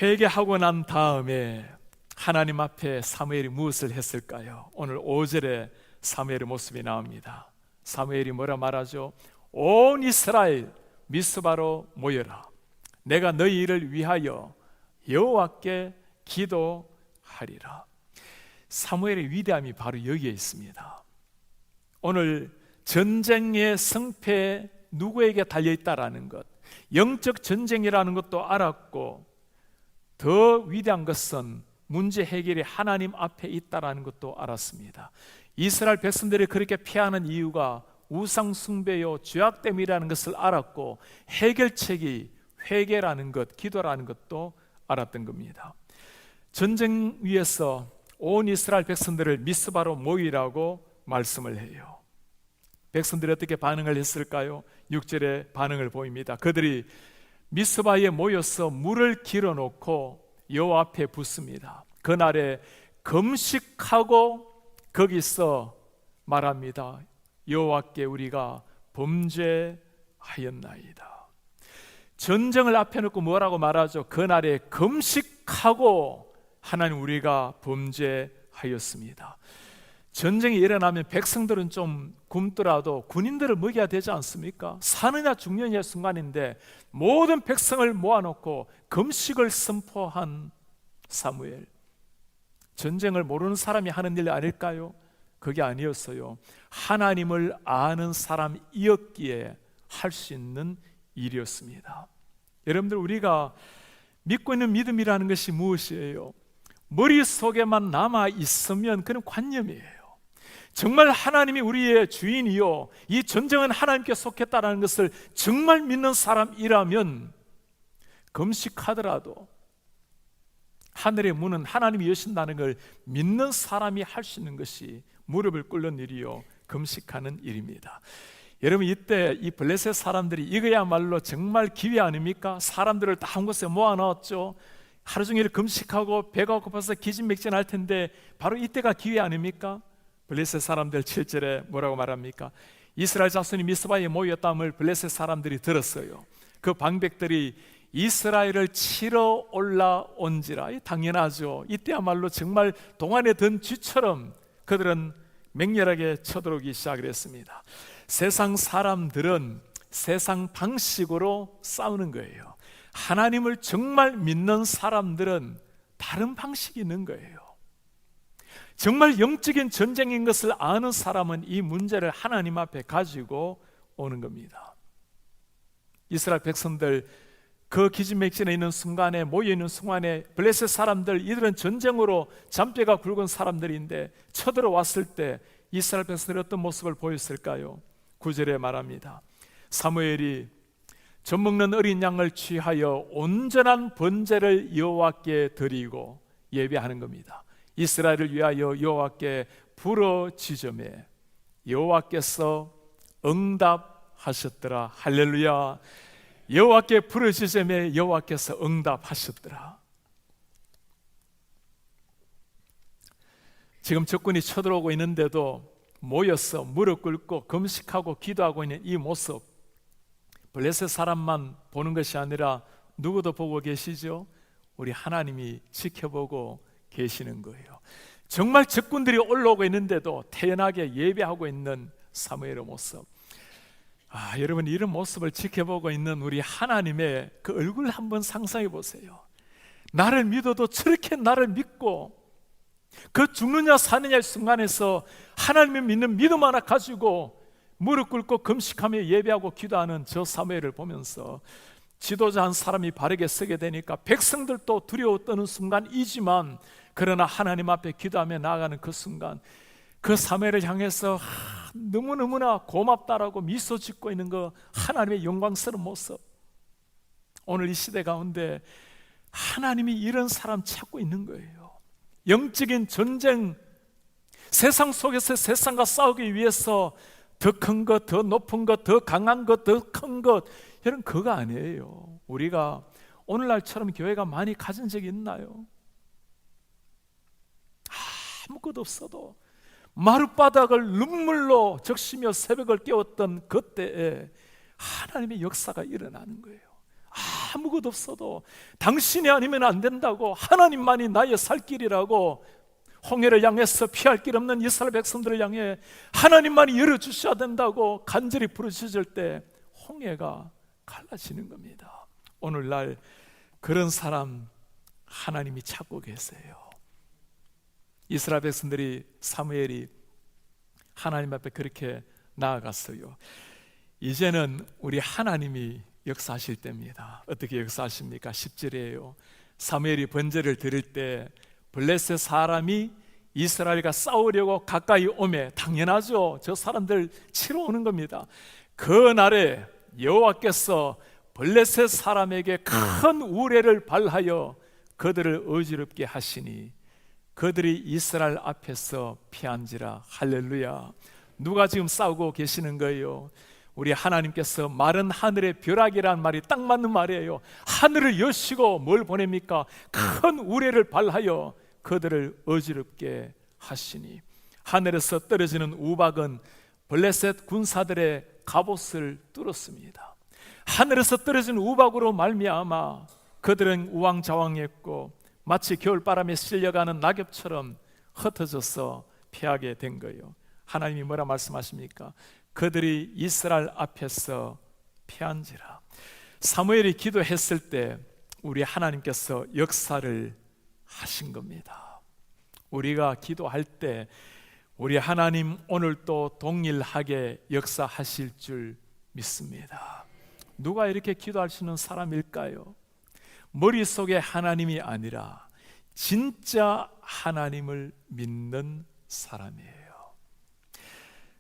회개하고 난 다음에 하나님 앞에 사무엘이 무엇을 했을까요? 오늘 5절에 사무엘의 모습이 나옵니다. 사무엘이 뭐라 말하죠? 온 이스라엘 미스바로 모여라. 내가 너희를 위하여 여호와께 기도하리라. 사무엘의 위대함이 바로 여기에 있습니다. 오늘 전쟁의 승패 누구에게 달려있다라는 것, 영적 전쟁이라는 것도 알았고, 더 위대한 것은 문제 해결이 하나님 앞에 있다라는 것도 알았습니다. 이스라엘 백성들이 그렇게 피하는 이유가 우상 숭배요 죄악 때문이라는 것을 알았고, 해결책이 회개라는 것, 기도라는 것도 알았던 겁니다. 전쟁 위에서 온 이스라엘 백성들을 미스바로 모이라고 말씀을 해요. 백성들이 어떻게 반응을 했을까요? 6절에 반응을 보입니다. 그들이 미스바에 모여서 물을 길어놓고 여호와 앞에 붓습니다. 그날에 금식하고 거기서 말합니다. 여호와께 우리가 범죄하였나이다. 전쟁을 앞에 놓고 뭐라고 말하죠? 그날에 금식하고 하나님 우리가 범죄하였습니다. 전쟁이 일어나면 백성들은 좀 굶더라도 군인들을 먹여야 되지 않습니까? 사느냐 죽느냐의 순간인데 모든 백성을 모아놓고 금식을 선포한 사무엘. 전쟁을 모르는 사람이 하는 일 아닐까요? 그게 아니었어요. 하나님을 아는 사람이었기에 할 수 있는 일이었습니다. 여러분들, 우리가 믿고 있는 믿음이라는 것이 무엇이에요? 머릿속에만 남아 있으면 그건 관념이에요. 정말 하나님이 우리의 주인이요, 이 전쟁은 하나님께 속했다는 것을 정말 믿는 사람이라면 금식하더라도 하늘의 문은 하나님이 여신다는 걸 믿는 사람이 할 수 있는 것이 무릎을 꿇는 일이요, 금식하는 일입니다. 여러분, 이때 이 블레셋 사람들이 이거야말로 정말 기회 아닙니까? 사람들을 다 한 곳에 모아놨죠. 하루 종일 금식하고 배가 고파서 기진맥진할 텐데 바로 이때가 기회 아닙니까? 블레셋 사람들 7절에 뭐라고 말합니까? 이스라엘 자손이 미스바에 모였다함을 블레셋 사람들이 들었어요. 그 방백들이 이스라엘을 치러 올라온지라. 당연하죠. 이때야말로 정말 동안에 든 쥐처럼 그들은 맹렬하게 쳐들어오기 시작을 했습니다. 세상 사람들은 세상 방식으로 싸우는 거예요. 하나님을 정말 믿는 사람들은 다른 방식이 있는 거예요. 정말 영적인 전쟁인 것을 아는 사람은 이 문제를 하나님 앞에 가지고 오는 겁니다. 이스라엘 백성들 그 기진맥진에 있는 순간에, 모여있는 순간에 블레셋 사람들, 이들은 전쟁으로 잔뼈가 굵은 사람들인데 쳐들어왔을 때 이스라엘 백성들이 어떤 모습을 보였을까요? 9절에 말합니다. 사무엘이 젖 먹는 어린 양을 취하여 온전한 번제를 여호와께 드리고 예배하는 겁니다. 이스라엘을 위하여 여호와께 부르짖으매 여호와께서 응답하셨더라. 할렐루야. 여호와께 부르짖으매 여호와께서 응답하셨더라. 지금 적군이 쳐들어오고 있는데도 모여서 무릎 꿇고 금식하고 기도하고 있는 이 모습, 블레셋 사람만 보는 것이 아니라 누구도 보고 계시죠? 우리 하나님이 지켜보고 계시는 거예요. 정말 적군들이 올라오고 있는데도 태연하게 예배하고 있는 사무엘의 모습. 여러분, 이런 모습을 지켜보고 있는 우리 하나님의 그 얼굴 한번 상상해 보세요. 나를 믿어도 저렇게 나를 믿고 그 죽느냐 사느냐의 순간에서 하나님을 믿는 믿음 하나 가지고 무릎 꿇고 금식하며 예배하고 기도하는 저 사무엘을 보면서 지도자 한 사람이 바르게 서게 되니까 백성들도 두려워 떠는 순간이지만, 그러나 하나님 앞에 기도하며 나아가는 그 순간, 그 사무엘을 향해서 너무너무나 고맙다라고 미소 짓고 있는 그 하나님의 영광스러운 모습. 오늘 이 시대 가운데 하나님이 이런 사람 찾고 있는 거예요. 영적인 전쟁, 세상 속에서 세상과 싸우기 위해서 더 큰 것, 더 높은 것, 더 강한 것, 더 큰 것, 이런 그거 아니에요. 우리가 오늘날처럼 교회가 많이 가진 적이 있나요? 아무것도 없어도 마룻바닥을 눈물로 적시며 새벽을 깨웠던 그때에 하나님의 역사가 일어나는 거예요. 아무것도 없어도 당신이 아니면 안 된다고, 하나님만이 나의 살 길이라고 홍해를 향해서 피할 길 없는 이스라엘 백성들을 향해 하나님만이 열어주셔야 된다고 간절히 부르짖을 때 홍해가 갈라지는 겁니다. 오늘날 그런 사람 하나님이 찾고 계세요. 이스라엘 백성들이, 사무엘이 하나님 앞에 그렇게 나아갔어요. 이제는 우리 하나님이 역사하실 때입니다. 어떻게 역사하십니까? 10절이에요. 사무엘이 번제를 드릴 때 블레셋 사람이 이스라엘과 싸우려고 가까이 오매, 당연하죠. 저 사람들 치러 오는 겁니다. 그 날에 여호와께서 블레셋 사람에게 큰 우레를 발하여 그들을 어지럽게 하시니 그들이 이스라엘 앞에서 피한지라. 할렐루야. 누가 지금 싸우고 계시는 거예요? 우리 하나님께서 마른 하늘의 벼락이라는 말이 딱 맞는 말이에요. 하늘을 여시고 뭘 보냅니까? 큰 우레를 발하여 그들을 어지럽게 하시니, 하늘에서 떨어지는 우박은 블레셋 군사들의 갑옷을 뚫었습니다. 하늘에서 떨어진 우박으로 말미암아 그들은 우왕좌왕했고 마치 겨울바람에 실려가는 낙엽처럼 흩어져서 패하게 된 거예요. 하나님이 뭐라 말씀하십니까? 그들이 이스라엘 앞에서 패한지라. 사무엘이 기도했을 때 우리 하나님께서 역사를 하신 겁니다. 우리가 기도할 때 우리 하나님 오늘도 동일하게 역사하실 줄 믿습니다. 누가 이렇게 기도할 수 있는 사람일까요? 머릿속에 하나님이 아니라 진짜 하나님을 믿는 사람이에요.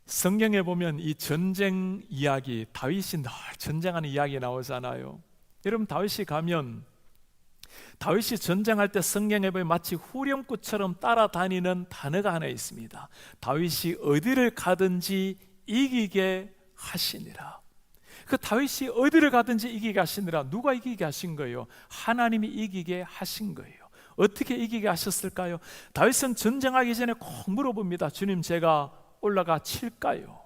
성경에 보면 이 전쟁 이야기, 다윗이 늘 전쟁하는 이야기 나오잖아요. 여러분, 다윗이 가면 다윗이 전쟁할 때 성경에 보면 마치 후렴구처럼 따라다니는 단어가 하나 있습니다. 다윗이 어디를 가든지 이기게 하시니라. 그 다윗이 어디를 가든지 이기게 하시니라. 누가 이기게 하신 거예요? 하나님이 이기게 하신 거예요. 어떻게 이기게 하셨을까요? 다윗은 전쟁하기 전에 꼭 물어봅니다. 주님, 제가 올라가 칠까요?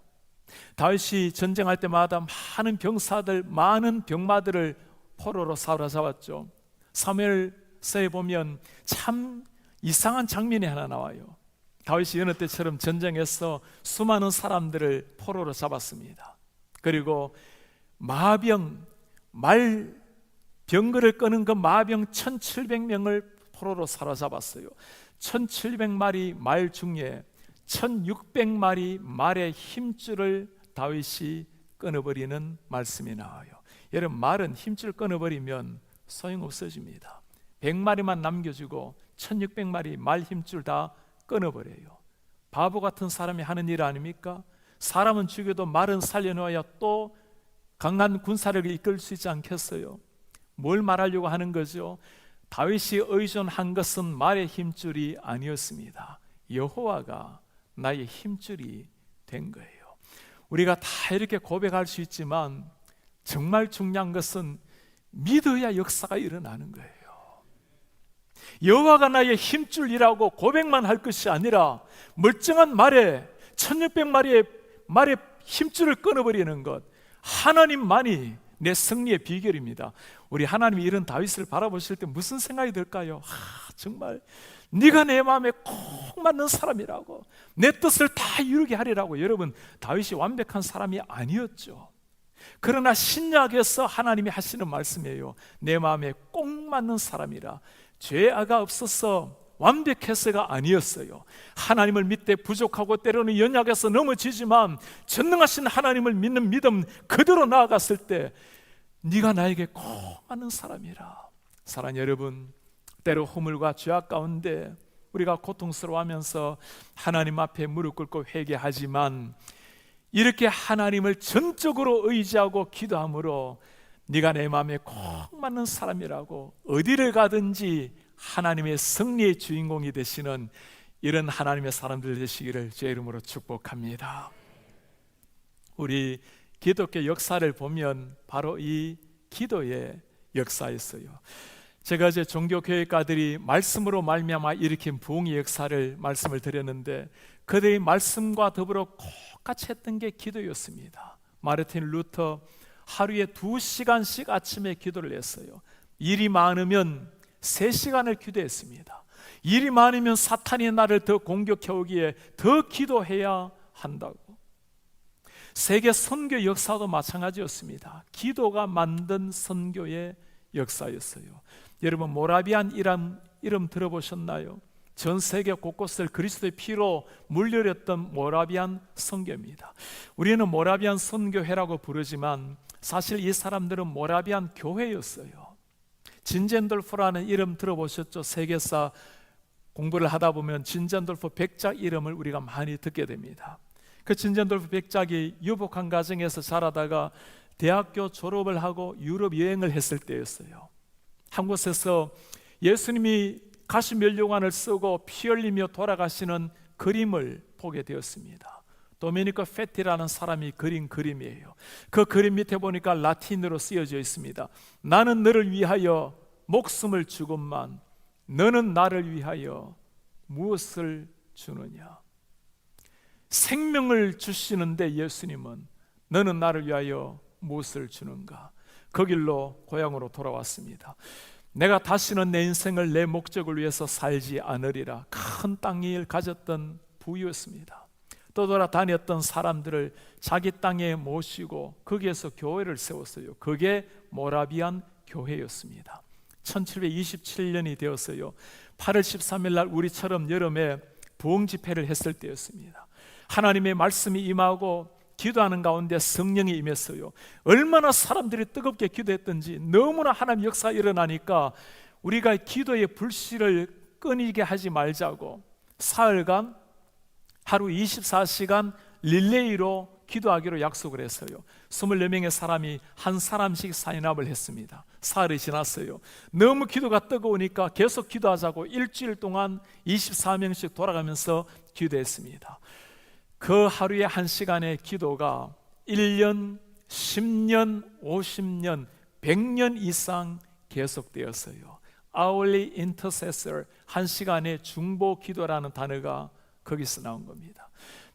다윗이 전쟁할 때마다 많은 병사들, 많은 병마들을 포로로 사로잡았죠. 사무엘서에 보면 참 이상한 장면이 하나 나와요. 다윗이 여느 때처럼 전쟁에서 수많은 사람들을 포로로 잡았습니다. 그리고 마병, 병거를 끄는 그 마병 1700명을 포로로 사로잡았어요. 1700마리 말 중에 1600마리 말의 힘줄을 다윗이 끊어버리는 말씀이 나와요. 여러분, 말은 힘줄 끊어버리면 소용없어집니다. 100마리만 남겨주고 1600마리 말 힘줄 다 끊어버려요. 바보 같은 사람이 하는 일 아닙니까? 사람은 죽여도 말은 살려놓아야 또 강한 군사력을 이끌 수 있지 않겠어요? 뭘 말하려고 하는 거죠? 다윗이 의존한 것은 말의 힘줄이 아니었습니다. 여호와가 나의 힘줄이 된 거예요. 우리가 다 이렇게 고백할 수 있지만 정말 중요한 것은 믿어야 역사가 일어나는 거예요. 여호와가 나의 힘줄이라고 고백만 할 것이 아니라 멀쩡한 말에 1600마리의 말의 힘줄을 끊어버리는 것, 하나님만이 내 승리의 비결입니다. 우리 하나님이 이런 다윗을 바라보실 때 무슨 생각이 들까요? 정말 네가 내 마음에 꼭 맞는 사람이라고, 내 뜻을 다 이루게 하리라고. 여러분, 다윗이 완벽한 사람이 아니었죠. 그러나 신약에서 하나님이 하시는 말씀이에요. 내 마음에 꼭 맞는 사람이라. 죄아가 없어서 완벽해서가 아니었어요. 하나님을 믿되 부족하고 때로는 연약해서 넘어지지만 전능하신 하나님을 믿는 믿음 그대로 나아갔을 때 네가 나에게 꼭 맞는 사람이라. 사랑하는 여러분, 때로 허물과 죄악 가운데 우리가 고통스러워하면서 하나님 앞에 무릎 꿇고 회개하지만 이렇게 하나님을 전적으로 의지하고 기도함으로 네가 내 마음에 꼭 맞는 사람이라고, 어디를 가든지 하나님의 승리의 주인공이 되시는 이런 하나님의 사람들 되시기를 주의 이름으로 축복합니다. 우리 기독교 역사를 보면 바로 이 기도의 역사였어요. 제가 이제 종교교육가들이 말씀으로 말미암아 일으킨 부흥의 역사를 말씀을 드렸는데 그들의 말씀과 더불어 똑같이 했던 게 기도였습니다. 마르틴 루터 하루에 2시간씩 아침에 기도를 했어요. 일이 많으면 3시간을 기도했습니다. 일이 많으면 사탄이 나를 더 공격해오기에 더 기도해야 한다고. 세계 선교 역사도 마찬가지였습니다. 기도가 만든 선교의 역사였어요. 여러분, 모라비안 이름 들어보셨나요? 전 세계 곳곳을 그리스도의 피로 물들였던 모라비안 선교입니다. 우리는 모라비안 선교회라고 부르지만 사실 이 사람들은 모라비안 교회였어요. 진젠돌프라는 이름 들어보셨죠? 세계사 공부를 하다 보면 진젠돌프 백작 이름을 우리가 많이 듣게 됩니다. 그 진젠돌프 백작이 유복한 가정에서 자라다가 대학교 졸업을 하고 유럽 여행을 했을 때였어요. 한 곳에서 예수님이 가시면류관을 쓰고 피 흘리며 돌아가시는 그림을 보게 되었습니다. 도미니코 페티라는 사람이 그린 그림이에요. 그 그림 밑에 보니까 라틴어로 쓰여져 있습니다. 나는 너를 위하여 목숨을 주건만 너는 나를 위하여 무엇을 주느냐. 생명을 주시는데 예수님은 너는 나를 위하여 무엇을 주는가. 그 길로 고향으로 돌아왔습니다. 내가 다시는 내 인생을 내 목적을 위해서 살지 않으리라. 큰 땅을 가졌던 부유했습니다. 떠돌아다녔던 사람들을 자기 땅에 모시고 거기에서 교회를 세웠어요. 그게 모라비안 교회였습니다. 1727년이 되었어요. 8월 13일 날 우리처럼 여름에 부흥 집회를 했을 때였습니다. 하나님의 말씀이 임하고 기도하는 가운데 성령이 임했어요. 얼마나 사람들이 뜨겁게 기도했던지, 너무나 하나님 역사가 일어나니까 우리가 기도의 불씨를 끊이게 하지 말자고 사흘간 하루 24시간 릴레이로 기도하기로 약속을 했어요. 24명의 사람이 한 사람씩 사인합을 했습니다. 사흘이 지났어요. 너무 기도가 뜨거우니까 계속 기도하자고 일주일 동안 24명씩 돌아가면서 기도했습니다. 그 하루에 한 시간의 기도가 1년, 10년, 50년, 100년 이상 계속되었어요. Hourly intercessor, 한 시간의 중보 기도라는 단어가 거기서 나온 겁니다.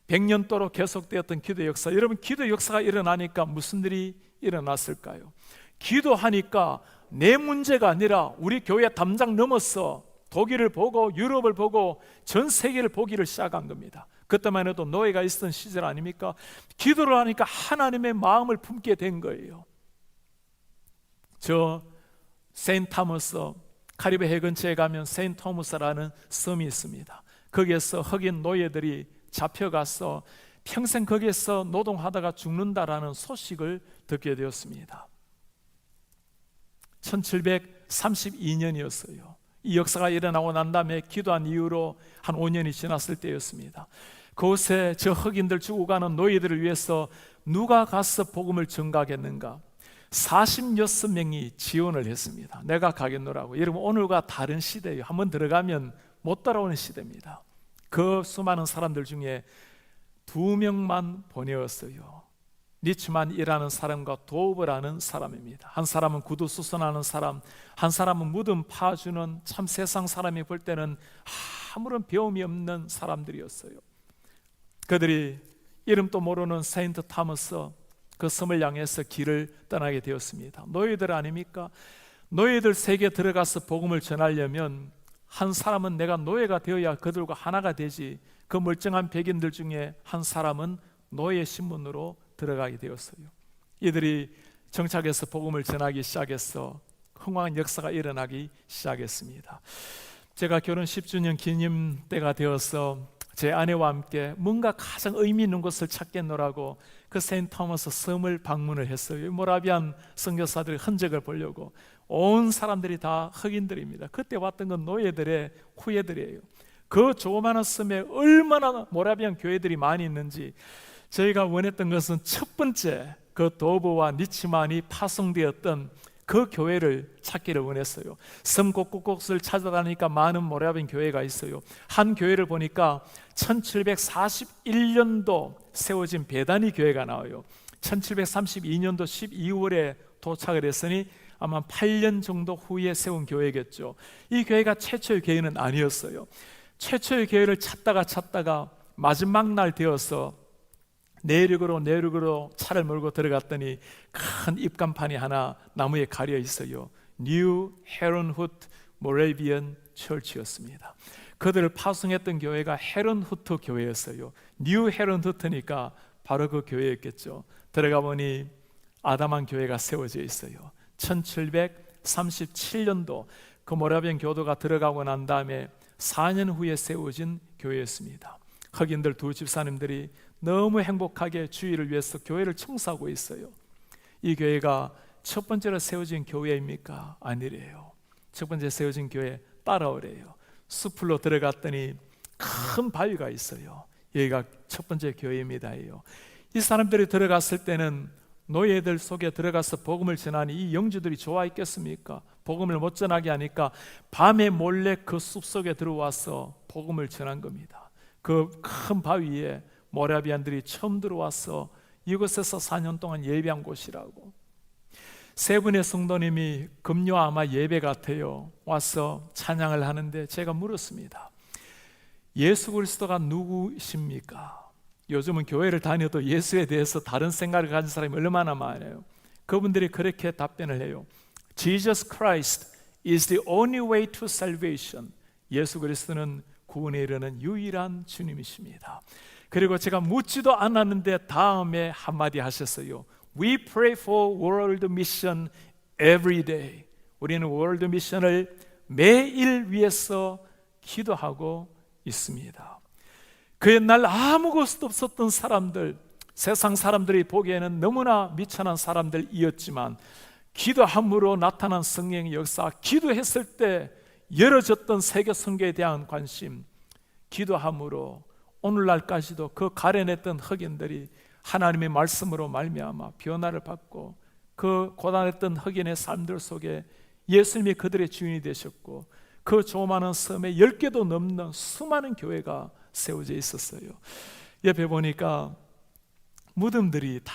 100년도로 계속되었던 기도 역사. 여러분, 기도 역사가 일어나니까 무슨 일이 일어났을까요? 기도하니까 내 문제가 아니라 우리 교회 담장 넘어서 독일을 보고 유럽을 보고 전 세계를 보기를 시작한 겁니다. 그때만 해도 노예가 있었던 시절 아닙니까? 기도를 하니까 하나님의 마음을 품게 된 거예요. 저 세인트 토머스, 카리브 해 근처에 가면 세인트 토머스라는 섬이 있습니다. 거기에서 흑인 노예들이 잡혀가서 평생 거기에서 노동하다가 죽는다라는 소식을 듣게 되었습니다. 1732년이었어요. 이 역사가 일어나고 난 다음에 기도한 이후로 한 5년이 지났을 때였습니다. 그곳에 저 흑인들 죽어가는 노예들을 위해서 누가 가서 복음을 전가하겠는가? 46명이 지원을 했습니다. 내가 가겠노라고. 여러분, 오늘과 다른 시대예요. 한번 들어가면 못 따라오는 시대입니다. 그 수많은 사람들 중에 2명만 보내었어요. 리츠만이라는 사람과 도브라는 사람입니다. 한 사람은 구두 수선하는 사람, 한 사람은 무덤 파주는, 참 세상 사람이 볼 때는 아무런 배움이 없는 사람들이었어요. 그들이 이름도 모르는 세인트 토머스, 그 섬을 향해서 길을 떠나게 되었습니다. 노예들 아닙니까? 노예들 세계에 들어가서 복음을 전하려면 한 사람은 내가 노예가 되어야 그들과 하나가 되지, 그 멀쩡한 백인들 중에 한 사람은 노예 신분으로 들어가게 되었어요. 이들이 정착해서 복음을 전하기 시작해서 흥황한 역사가 일어나기 시작했습니다. 제가 결혼 10주년 기념 때가 되어서 제 아내와 함께 뭔가 가장 의미 있는 곳을 찾겠노라고 그 세인트 토머스 섬을 방문을 했어요. 모라비안 선교사들의 흔적을 보려고. 온 사람들이 다 흑인들입니다. 그때 왔던 건 노예들의 후예들이에요. 그 조그마한 섬에 얼마나 모라비안 교회들이 많이 있는지, 저희가 원했던 것은 첫 번째 그 도브와 리츠만이 파송되었던 그 교회를 찾기를 원했어요. 섬 곳곳을 찾아다니까 많은 모라비안 교회가 있어요. 한 교회를 보니까 1741년도 세워진 베다니 교회가 나와요. 1732년도 12월에 도착을 했으니 아마 8년 정도 후에 세운 교회겠죠. 이 교회가 최초의 교회는 아니었어요. 최초의 교회를 찾다가 마지막 날 되어서 내륙으로 차를 몰고 들어갔더니 큰 입간판이 하나 나무에 가려 있어요. New Herrnhut Moravian Church였습니다. 그들을 파송했던 교회가 헤른후트 교회였어요. New Herrnhut니까 바로 그 교회였겠죠. 들어가 보니 아담한 교회가 세워져 있어요. 1737년도 그 모라비안 교도가 들어가고 난 다음에 4년 후에 세워진 교회였습니다. 흑인들 두 집사님들이 너무 행복하게 주일을 위해서 교회를 청소하고 있어요. 이 교회가 첫 번째로 세워진 교회입니까? 아니래요. 첫 번째 세워진 교회 따라오래요. 숲으로 들어갔더니 큰 바위가 있어요. 여기가 첫 번째 교회입니다. 이 사람들이 들어갔을 때는 노예들 속에 들어가서 복음을 전하니 이 영주들이 좋아했겠습니까? 복음을 못 전하게 하니까 밤에 몰래 그 숲속에 들어와서 복음을 전한 겁니다. 그 큰 바위에 모라비안들이 처음 들어와서 이곳에서 4년 동안 예배한 곳이라고. 세 분의 성도님이 금요 아마 예배 같아요. 와서 찬양을 하는데 제가 물었습니다. 예수 그리스도가 누구십니까? 요즘은 교회를 다녀도 예수에 대해서 다른 생각을 가진 사람이 얼마나 많아요. 그분들이 그렇게 답변을 해요. Jesus Christ is the only way to salvation. 예수 그리스도는 구원에 이르는 유일한 주님이십니다. 그리고 제가 묻지도 않았는데 다음에 한마디 하셨어요. We pray for world mission every day. 우리는 월드 미션을 매일 위해서 기도하고 있습니다. 그 옛날 아무것도 없었던 사람들, 세상 사람들이 보기에는 너무나 미천한 사람들이었지만 기도함으로 나타난 성령의 역사, 기도했을 때 열어졌던 세계 선교에 대한 관심, 기도함으로 오늘날까지도 그 가려냈던 흑인들이 하나님의 말씀으로 말미암아 변화를 받고 그 고단했던 흑인의 삶들 속에 예수님이 그들의 주인이 되셨고 그 조그마한 섬에 10개도 넘는 수많은 교회가 세워져 있었어요. 옆에 보니까 무덤들이 다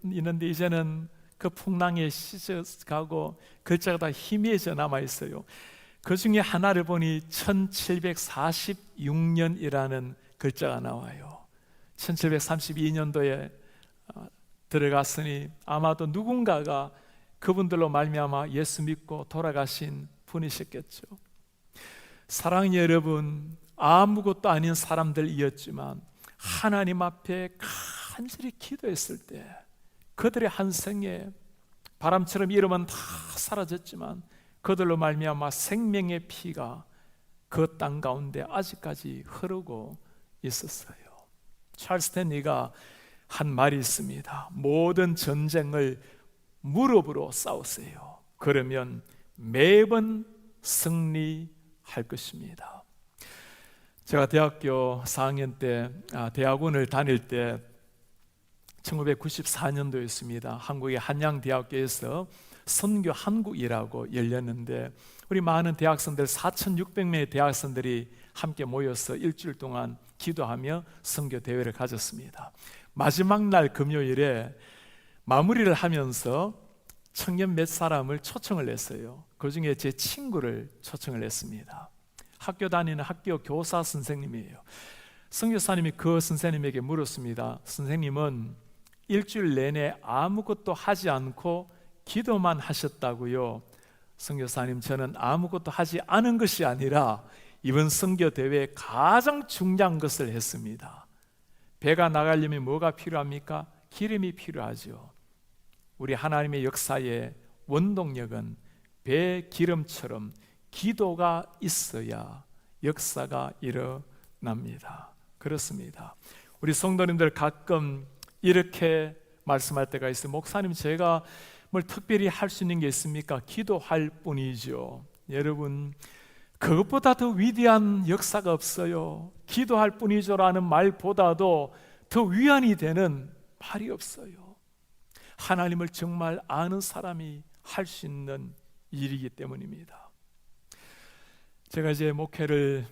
있는데 이제는 그 풍랑에 씻어가고 글자가 다 희미해져 남아있어요. 그 중에 하나를 보니 1746년이라는 글자가 나와요. 1732년도에 들어갔으니 아마도 누군가가 그분들로 말미암아 예수 믿고 돌아가신 분이셨겠죠. 사랑하는 여러분, 아무것도 아닌 사람들이었지만 하나님 앞에 간절히 기도했을 때 그들의 한 생에 바람처럼 이름은 다 사라졌지만 그들로 말미암아 생명의 피가 그 땅 가운데 아직까지 흐르고 있었어요. 찰스 스탠리가 한 말이 있습니다. 모든 전쟁을 무릎으로 싸우세요. 그러면 매번 승리할 것입니다. 제가 대학교 4학년 때 대학원을 다닐 때 1994년도였습니다. 한국의 한양대학교에서 선교 한국이라고 열렸는데 우리 많은 대학생들 4,600명의 대학생들이 함께 모여서 일주일 동안 기도하며 선교 대회를 가졌습니다. 마지막 날 금요일에 마무리를 하면서 청년 몇 사람을 초청을 했어요. 그 중에 제 친구를 초청을 했습니다. 학교 다니는 학교 교사 선생님이에요. 선교사님이 그 선생님에게 물었습니다. 선생님은 일주일 내내 아무것도 하지 않고 기도만 하셨다고요? 선교사님, 저는 아무것도 하지 않은 것이 아니라 이번 선교 대회에 가장 중요한 것을 했습니다. 배가 나가려면 뭐가 필요합니까? 기름이 필요하죠. 우리 하나님의 역사의 원동력은 배 기름처럼 기도가 있어야 역사가 일어납니다. 그렇습니다. 우리 성도님들 가끔 이렇게 말씀할 때가 있어요. 목사님, 제가 뭘 특별히 할 수 있는 게 있습니까? 기도할 뿐이죠. 여러분, 그것보다 더 위대한 역사가 없어요. 기도할 뿐이죠 라는 말보다도 더 위안이 되는 말이 없어요. 하나님을 정말 아는 사람이 할 수 있는 일이기 때문입니다. 제가 이제 목회를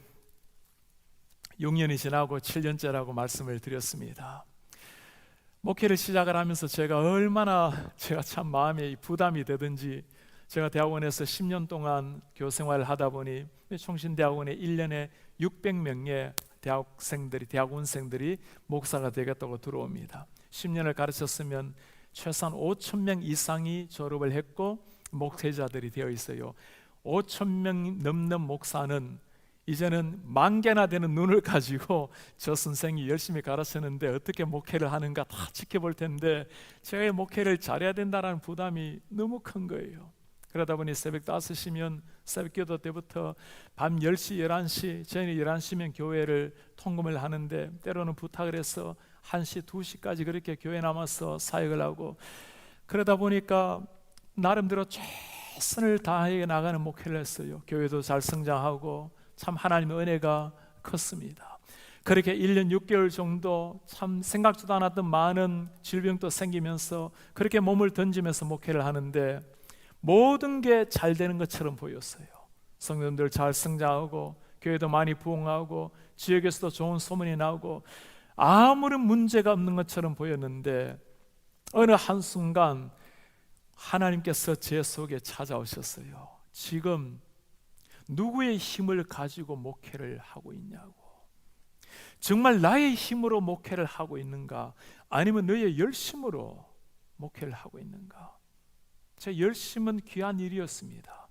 6년이 지나고 7년째라고 말씀을 드렸습니다. 목회를 시작을 하면서 제가 참 마음에 부담이 되든지 제가 대학원에서 10년 동안 교생활을 하다 보니 총신대학원에 1년에 600명의 대학원생들이 목사가 되겠다고 들어옵니다. 10년을 가르쳤으면 최소한 5,000명 이상이 졸업을 했고 목회자들이 되어 있어요. 5,000명 넘는 목사는 이제는 10,000개나 되는 눈을 가지고 저 선생이 열심히 가르쳤는데 어떻게 목회를 하는가 다 지켜볼 텐데 제가 목회를 잘해야 된다는 부담이 너무 큰 거예요. 그러다 보니 새벽 5시면 새벽 기도 때부터 밤 10시, 11시, 저희는 11시면 교회를 통금을 하는데 때로는 부탁을 해서 1시, 2시까지 그렇게 교회 남아서 사역을 하고 그러다 보니까 나름대로 최선을 다해 나가는 목회를 했어요. 교회도 잘 성장하고 참 하나님의 은혜가 컸습니다. 그렇게 1년 6개월 정도 참 생각지도 않았던 많은 질병도 생기면서 그렇게 몸을 던지면서 목회를 하는데 모든 게 잘 되는 것처럼 보였어요. 성도들 잘 성장하고 교회도 많이 부흥하고 지역에서도 좋은 소문이 나오고 아무런 문제가 없는 것처럼 보였는데 어느 한순간 하나님께서 제 속에 찾아오셨어요. 지금 누구의 힘을 가지고 목회를 하고 있냐고. 정말 나의 힘으로 목회를 하고 있는가? 아니면 너의 열심으로 목회를 하고 있는가? 제 열심은 귀한 일이었습니다.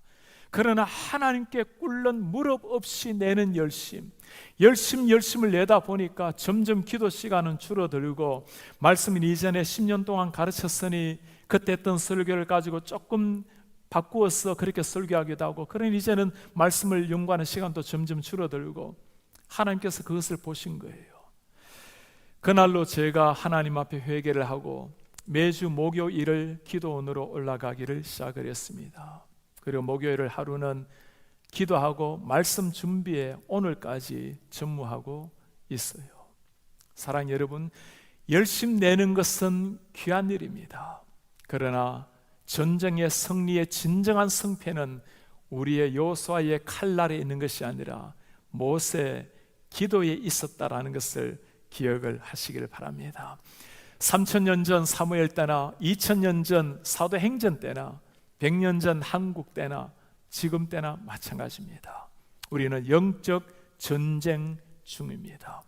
그러나 하나님께 꿇는 무릎 없이 내는 열심을 내다 보니까 점점 기도 시간은 줄어들고, 말씀은 이전에 10년 동안 가르쳤으니 그때 했던 설교를 가지고 조금 바꾸어서 그렇게 설교하기도 하고, 그러니 이제는 말씀을 연구하는 시간도 점점 줄어들고, 하나님께서 그것을 보신 거예요. 그날로 제가 하나님 앞에 회개를 하고 매주 목요일을 기도원으로 올라가기를 시작을 했습니다. 그리고 목요일 하루는 기도하고 말씀 준비에 오늘까지 전무하고 있어요. 사랑 여러분, 열심 내는 것은 귀한 일입니다. 그러나 전쟁의 승리의 진정한 승패는 우리의 여호수아의 칼날에 있는 것이 아니라 모세 기도에 있었다라는 것을 기억을 하시길 바랍니다. 3000년 전 사무엘 때나 2000년 전 사도행전 때나 100년 전 한국 때나 지금 때나 마찬가지입니다. 우리는 영적 전쟁 중입니다.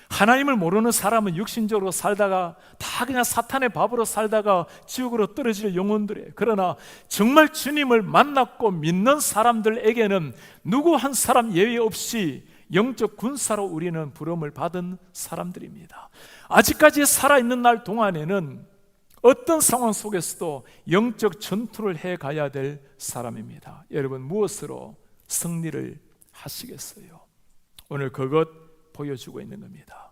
하나님을 모르는 사람은 육신적으로 살다가 다 그냥 사탄의 밥으로 살다가 지옥으로 떨어질 영혼들이에요. 그러나 정말 주님을 만났고 믿는 사람들에게는 누구 한 사람 예외 없이 영적 군사로 우리는 부름을 받은 사람들입니다. 아직까지 살아있는 날 동안에는 어떤 상황 속에서도 영적 전투를 해가야 될 사람입니다. 여러분, 무엇으로 승리를 하시겠어요? 오늘 그것 보여주고 있는 겁니다.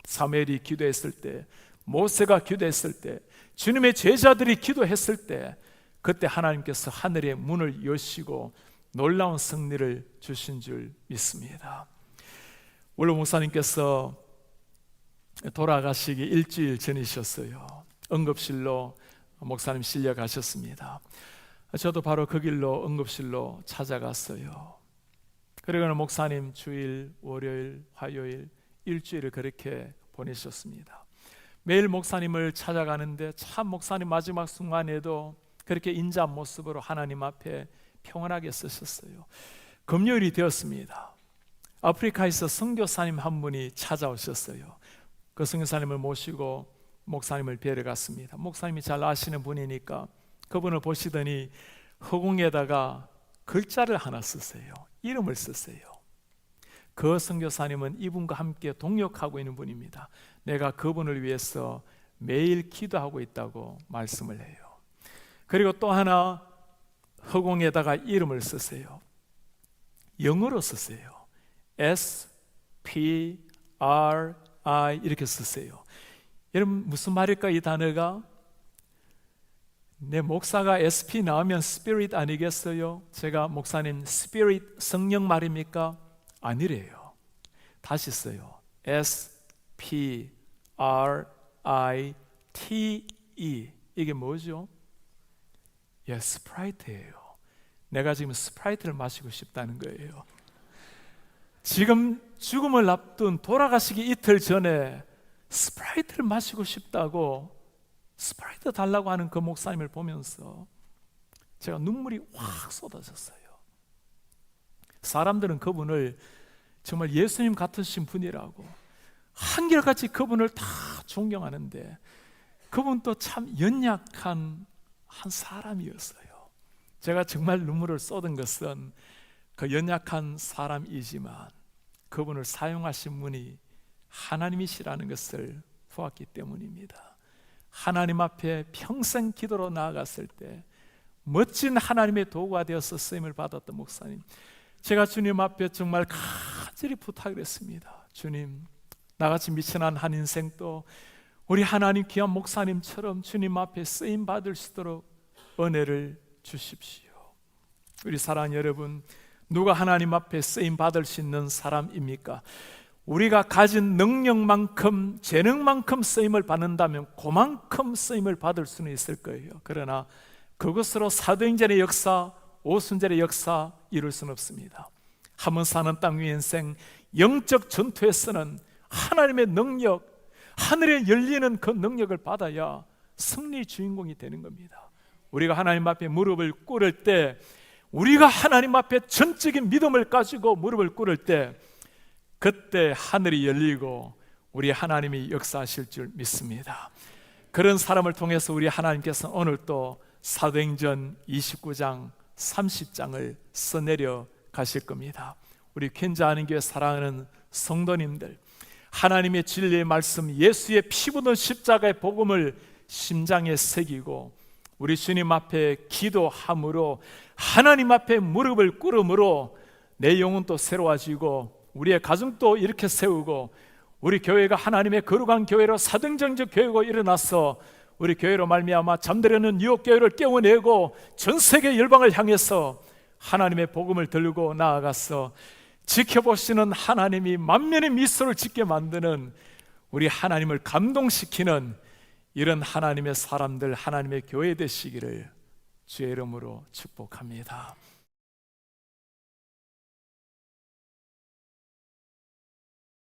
사무엘이 기도했을 때, 모세가 기도했을 때, 주님의 제자들이 기도했을 때, 그때 하나님께서 하늘의 문을 여시고 놀라운 승리를 주신 줄 믿습니다. 원로 목사님께서 돌아가시기 일주일 전이셨어요. 응급실로 목사님 실려가셨습니다. 저도 바로 그 길로 응급실로 찾아갔어요. 그리고는 목사님 주일, 월요일, 화요일 일주일을 그렇게 보내셨습니다. 매일 목사님을 찾아가는데 참 목사님 마지막 순간에도 그렇게 인자한 모습으로 하나님 앞에 평안하게 쓰셨어요. 금요일이 되었습니다. 아프리카에서 선교사님 한 분이 찾아오셨어요. 그 선교사님을 모시고 목사님을 뵈러 갔습니다. 목사님이 잘 아시는 분이니까 그분을 보시더니 허공에다가 글자를 하나 쓰세요. 이름을 쓰세요. 그 선교사님은 이분과 함께 동역하고 있는 분입니다. 내가 그분을 위해서 매일 기도하고 있다고 말씀을 해요. 그리고 또 하나 허공에다가 이름을 쓰세요. 영어로 쓰세요. S-P-R-I 이렇게 쓰세요. 여러분 무슨 말일까? 이 단어가 내 목사가 SP 나오면 스피릿 아니겠어요? 제가 목사님 스피릿 성령 말입니까? 아니래요. 다시 써요. S-P-R-I-T-E 이게 뭐죠? 예, 스프라이트예요. 내가 지금 스프라이트를 마시고 싶다는 거예요. 지금 죽음을 앞둔 돌아가시기 이틀 전에 스프라이트를 마시고 싶다고 스프라이트 달라고 하는 그 목사님을 보면서 제가 눈물이 확 쏟아졌어요. 사람들은 그분을 정말 예수님 같으신 분이라고 한결같이 그분을 다 존경하는데 그분도 참 연약한 한 사람이었어요. 제가 정말 눈물을 쏟은 것은 그 연약한 사람이지만 그분을 사용하신 분이 하나님이시라는 것을 보았기 때문입니다. 하나님 앞에 평생 기도로 나아갔을 때 멋진 하나님의 도구가 되어서 쓰임을 받았던 목사님, 제가 주님 앞에 정말 간절히 부탁을 했습니다. 주님, 나같이 미천한 한 인생도 우리 하나님 귀한 목사님처럼 주님 앞에 쓰임 받을 수 있도록 은혜를 주십시오. 우리 사랑 여러분, 누가 하나님 앞에 쓰임 받을 수 있는 사람입니까? 우리가 가진 능력만큼, 재능만큼 쓰임을 받는다면 그만큼 쓰임을 받을 수는 있을 거예요. 그러나 그것으로 사도행전의 역사, 오순절의 역사 이룰 수는 없습니다. 한번 사는 땅 위의 인생, 영적 전투에서는 하나님의 능력, 하늘에 열리는 그 능력을 받아야 승리 주인공이 되는 겁니다. 우리가 하나님 앞에 무릎을 꿇을 때, 우리가 하나님 앞에 전적인 믿음을 가지고 무릎을 꿇을 때 그때 하늘이 열리고 우리 하나님이 역사하실 줄 믿습니다. 그런 사람을 통해서 우리 하나님께서 오늘 또 사도행전 29장 30장을 써내려 가실 겁니다. 우리 괜찮은 교회 사랑하는 성도님들, 하나님의 진리의 말씀, 예수의 피 묻은 십자가의 복음을 심장에 새기고 우리 주님 앞에 기도함으로, 하나님 앞에 무릎을 꿇음으로 내 영혼도 새로워지고 우리의 가정도 이렇게 세우고 우리 교회가 하나님의 거룩한 교회로 사등정적 교회가 일어나서 우리 교회로 말미암아 잠들어있는 뉴욕 교회를 깨워내고 전 세계 열방을 향해서 하나님의 복음을 들고 나아가서 지켜보시는 하나님이 만면의 미소를 짓게 만드는, 우리 하나님을 감동시키는 이런 하나님의 사람들, 하나님의 교회 되시기를 주의 이름으로 축복합니다.